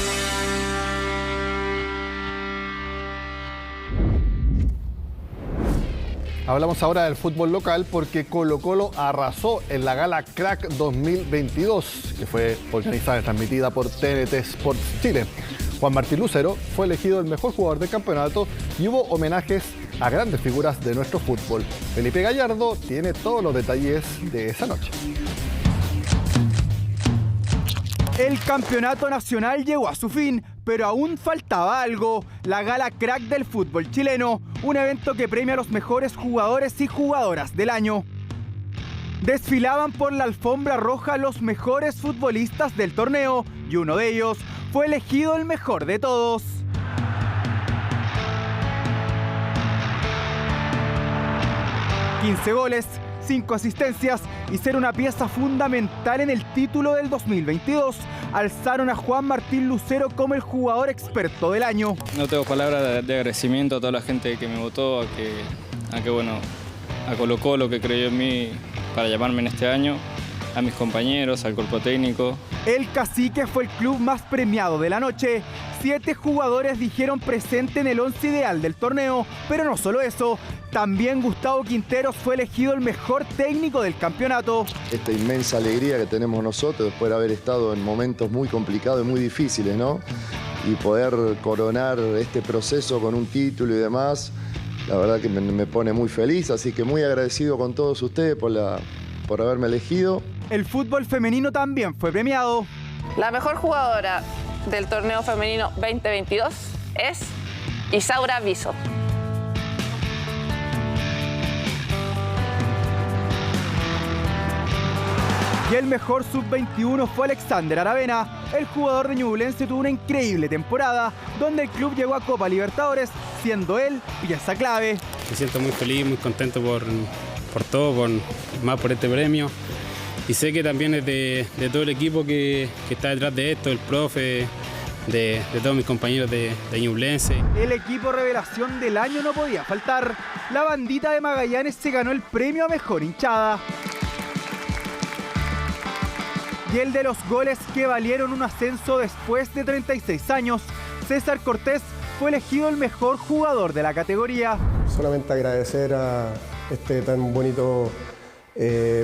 Hablamos ahora del fútbol local porque Colo-Colo arrasó en la Gala Crack 2022, que fue organizada y transmitida por TNT Sports Chile. Juan Martín Lucero fue elegido el mejor jugador del campeonato y hubo homenajes a grandes figuras de nuestro fútbol. Felipe Gallardo tiene todos los detalles de esa noche. El campeonato nacional llegó a su fin, pero aún faltaba algo: la Gala Crack del fútbol chileno, un evento que premia a los mejores jugadores y jugadoras del año. Desfilaban por la alfombra roja los mejores futbolistas del torneo y uno de ellos fue elegido el mejor de todos. ...15 goles, 5 asistencias y ser una pieza fundamental en el título del 2022... alzaron a Juan Martín Lucero como el jugador experto del año. No tengo palabras de agradecimiento a toda la gente que me votó, a Colo-Colo, que creyó en mí para llamarme en este año, a mis compañeros, al cuerpo técnico, El Cacique fue el club más premiado de la noche. 7 jugadores dijeron presente en el 11 ideal del torneo, pero no solo eso, también Gustavo Quinteros fue elegido el mejor técnico del campeonato. Esta inmensa alegría que tenemos nosotros después de haber estado en momentos muy complicados y muy difíciles, ¿no? Y poder coronar este proceso con un título y demás, la verdad que me pone muy feliz, así que muy agradecido con todos ustedes por haberme elegido. El fútbol femenino también fue premiado. La mejor jugadora del torneo femenino 2022 es Isaura Viso. Y el mejor sub-21 fue Alexander Aravena. El jugador de Ñublense tuvo una increíble temporada, donde el club llegó a Copa Libertadores, siendo él pieza clave. Me siento muy feliz, muy contento por todo, más por este premio. Y sé que también es de todo el equipo que está detrás de esto, el profe, de todos mis compañeros de Ñublense. El equipo revelación del año no podía faltar. La bandita de Magallanes se ganó el premio a mejor hinchada. Y el de los goles que valieron un ascenso después de 36 años. César Cortés fue elegido el mejor jugador de la categoría. Solamente agradecer a este tan bonito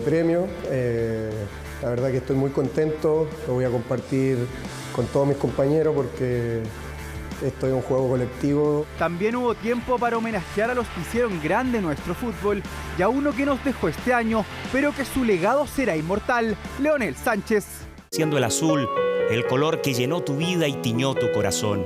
premio. La verdad que estoy muy contento, lo voy a compartir con todos mis compañeros porque esto es un juego colectivo. También hubo tiempo para homenajear a los que hicieron grande nuestro fútbol y a uno que nos dejó este año, pero que su legado será inmortal, Leonel Sánchez. Siendo el azul el color que llenó tu vida y tiñó tu corazón.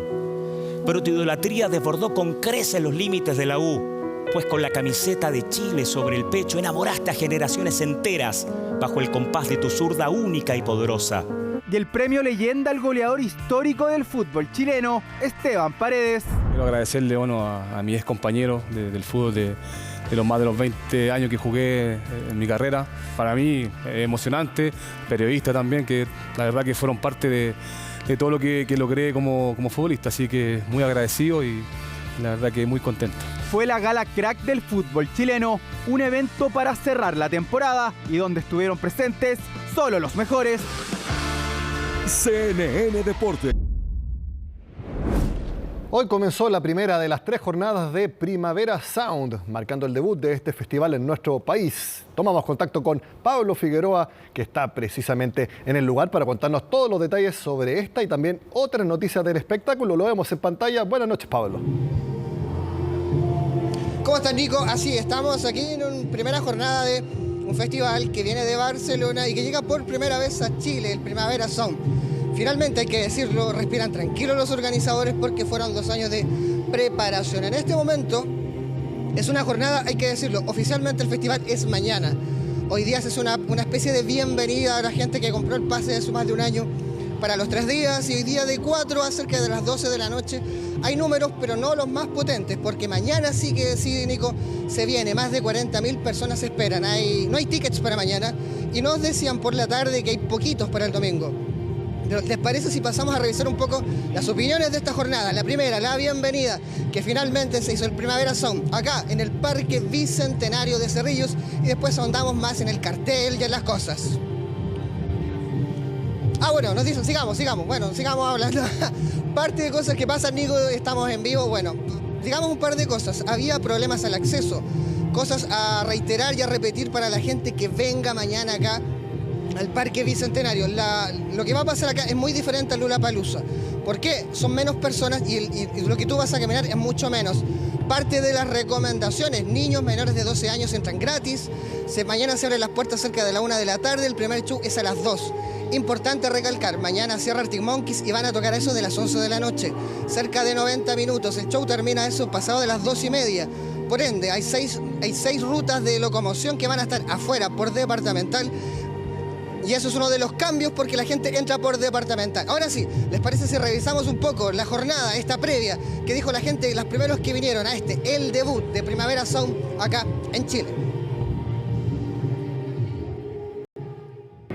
Pero tu idolatría desbordó con creces los límites de la U, pues con la camiseta de Chile sobre el pecho enamoraste a generaciones enteras bajo el compás de tu zurda única y poderosa. Y el premio leyenda al goleador histórico del fútbol chileno, Esteban Paredes. Quiero agradecerle a mis ex compañeros del fútbol de los más de los 20 años que jugué en mi carrera. Para mí emocionante, periodista también, que la verdad que fueron parte de todo lo que logré como futbolista. Así que muy agradecido y la verdad que muy contento. Fue la gala crack del fútbol chileno, un evento para cerrar la temporada y donde estuvieron presentes solo los mejores. CNN Deportes. Hoy comenzó la primera de las 3 jornadas de Primavera Sound, marcando el debut de este festival en nuestro país. Tomamos contacto con Pablo Figueroa, que está precisamente en el lugar para contarnos todos los detalles sobre esta y también otras noticias del espectáculo. Lo vemos en pantalla. Buenas noches, Pablo. ¿Cómo estás, Nico? Así, estamos aquí en una primera jornada de un festival que viene de Barcelona y que llega por primera vez a Chile, el Primavera Sound. Finalmente, hay que decirlo, respiran tranquilos los organizadores porque fueron 2 años de preparación. En este momento es una jornada, hay que decirlo, oficialmente el festival es mañana. Hoy día es una especie de bienvenida a la gente que compró el pase de hace más de un año para los 3 días, y hoy día de 4 a cerca de las 12 de la noche. Hay números, pero no los más potentes, porque mañana sí que sí, Nico, se viene. Más de 40.000 personas esperan. No hay tickets para mañana y nos decían por la tarde que hay poquitos para el domingo. ¿Les parece si pasamos a revisar un poco las opiniones de esta jornada? La primera, la bienvenida, que finalmente se hizo el Primavera Sound acá en el Parque Bicentenario de Cerrillos, y después ahondamos más en el cartel y en las cosas. Bueno, nos dicen, sigamos, bueno, sigamos hablando. Parte de cosas que pasan, Nico, estamos en vivo. Bueno, digamos un par de cosas. Había problemas al acceso, cosas a reiterar y a repetir para la gente que venga mañana acá al Parque Bicentenario. Lo que va a pasar acá es muy diferente al Lollapalooza. ¿Por qué? Son menos personas y lo que tú vas a caminar es mucho menos. Parte de las recomendaciones, niños menores de 12 años entran gratis. Mañana se abren las puertas cerca de la 1 de la tarde, el primer show es a las 2. Importante recalcar, mañana cierra Arctic Monkeys y van a tocar eso de las 11 de la noche. Cerca de 90 minutos, el show termina eso pasado de las 2:30. Por ende, hay seis rutas de locomoción que van a estar afuera por departamental. Y eso es uno de los cambios porque la gente entra por departamental. Ahora sí, ¿les parece si revisamos un poco la jornada, esta previa, que dijo la gente, los primeros que vinieron a el debut de Primavera Sound acá en Chile?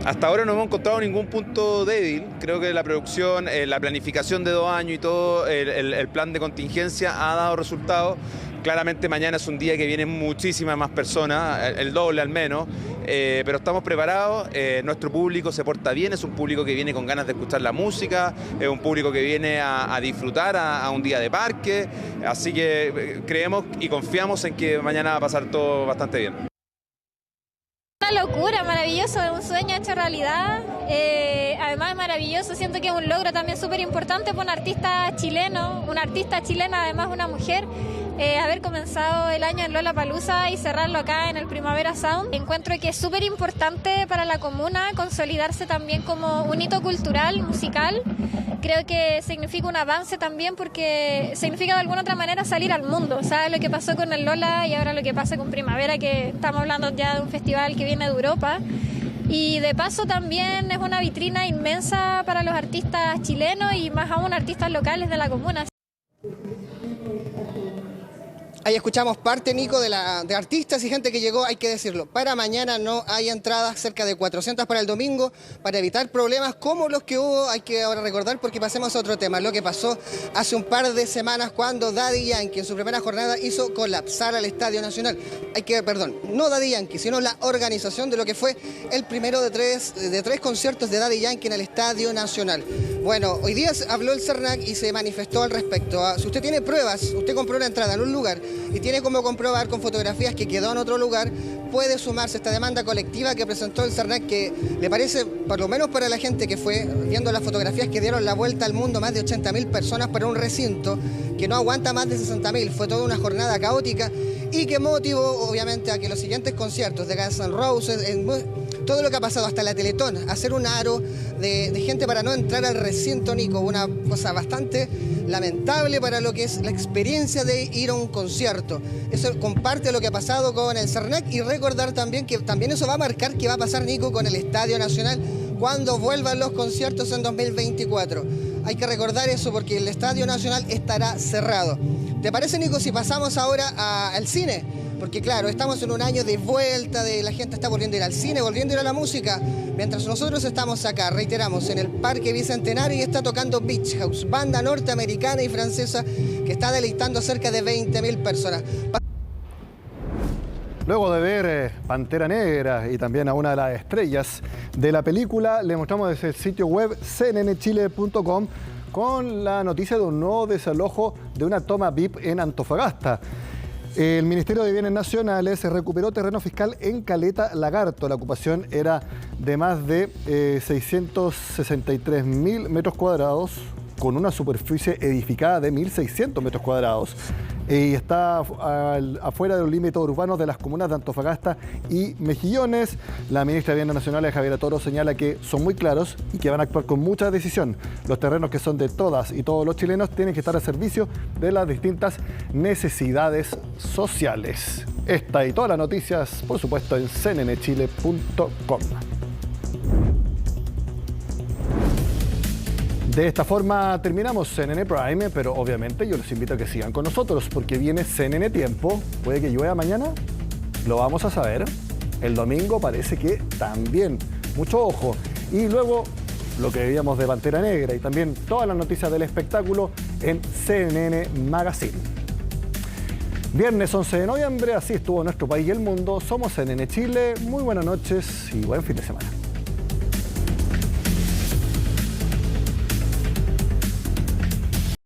Hasta ahora no hemos encontrado ningún punto débil. Creo que la producción, la planificación de 2 años y todo, el plan de contingencia ha dado resultados. Claramente mañana es un día que vienen muchísimas más personas, el doble al menos. pero estamos preparados, nuestro público se porta bien, es un público que viene con ganas de escuchar la música, es un público que viene a disfrutar a un día de parque, así que creemos y confiamos en que mañana va a pasar todo bastante bien. Una locura, maravilloso, un sueño hecho realidad, además maravilloso, siento que es un logro también súper importante para un artista chileno, una artista chilena, además una mujer, haber comenzado el año en Lollapalooza y cerrarlo acá en el Primavera Sound. Encuentro que es súper importante para la comuna consolidarse también como un hito cultural, musical. Creo que significa un avance también porque significa de alguna otra manera salir al mundo. ¿Sabes lo que pasó con el Lola y ahora lo que pasa con Primavera, que estamos hablando ya de un festival que viene de Europa? Y de paso también es una vitrina inmensa para los artistas chilenos y más aún artistas locales de la comuna. Ahí escuchamos parte, Nico, de artistas y gente que llegó, hay que decirlo. Para mañana no hay entradas, cerca de 400 para el domingo, para evitar problemas como los que hubo, hay que ahora recordar porque pasemos a otro tema. Lo que pasó hace un par de semanas cuando Daddy Yankee en su primera jornada hizo colapsar al Estadio Nacional. No Daddy Yankee, sino la organización de lo que fue el primero de tres conciertos de Daddy Yankee en el Estadio Nacional. Bueno, hoy día habló el CERNAC y se manifestó al respecto. Si usted tiene pruebas, usted compró una entrada en un lugar y tiene como comprobar con fotografías que quedó en otro lugar, puede sumarse a esta demanda colectiva que presentó el CERNAC, que le parece, por lo menos para la gente que fue viendo las fotografías que dieron la vuelta al mundo, más de 80.000 personas para un recinto que no aguanta más de 60.000. Fue toda una jornada caótica y que motivó obviamente a que los siguientes conciertos de Guns N' Roses, todo lo que ha pasado hasta la Teletón, hacer un aro de gente para no entrar al recinto, Nico, una cosa bastante lamentable para lo que es la experiencia de ir a un concierto. Eso comparte lo que ha pasado con el CERNAC y recordar también que también eso va a marcar qué va a pasar, Nico, con el Estadio Nacional cuando vuelvan los conciertos en 2024. Hay que recordar eso porque el Estadio Nacional estará cerrado. ¿Te parece, Nico, si pasamos ahora al cine? Porque claro, estamos en un año de vuelta, la gente está volviendo a ir al cine, volviendo a ir a la música, mientras nosotros estamos acá, reiteramos, en el Parque Bicentenario y está tocando Beach House, banda norteamericana y francesa que está deleitando a cerca de 20.000 personas. Luego de ver Pantera Negra y también a una de las estrellas de la película, le mostramos desde el sitio web cnnchile.com con la noticia de un nuevo desalojo de una toma VIP en Antofagasta. El Ministerio de Bienes Nacionales recuperó terreno fiscal en Caleta Lagarto. La ocupación era de más de 663.000 metros cuadrados, con una superficie edificada de 1.600 metros cuadrados. Y está afuera de los límites urbanos de las comunas de Antofagasta y Mejillones. La ministra de Bienes Nacionales, Javiera Toro, señala que son muy claros y que van a actuar con mucha decisión. Los terrenos que son de todas y todos los chilenos tienen que estar al servicio de las distintas necesidades sociales. Esta y todas las noticias, por supuesto, en cnnchile.com. De esta forma terminamos CNN Prime, pero obviamente yo les invito a que sigan con nosotros porque viene CNN Tiempo. ¿Puede que llueva mañana? Lo vamos a saber. El domingo parece que también. Mucho ojo. Y luego lo que veíamos de Pantera Negra y también todas las noticias del espectáculo en CNN Magazine. Viernes 11 de noviembre, así estuvo nuestro país y el mundo. Somos CNN Chile. Muy buenas noches y buen fin de semana.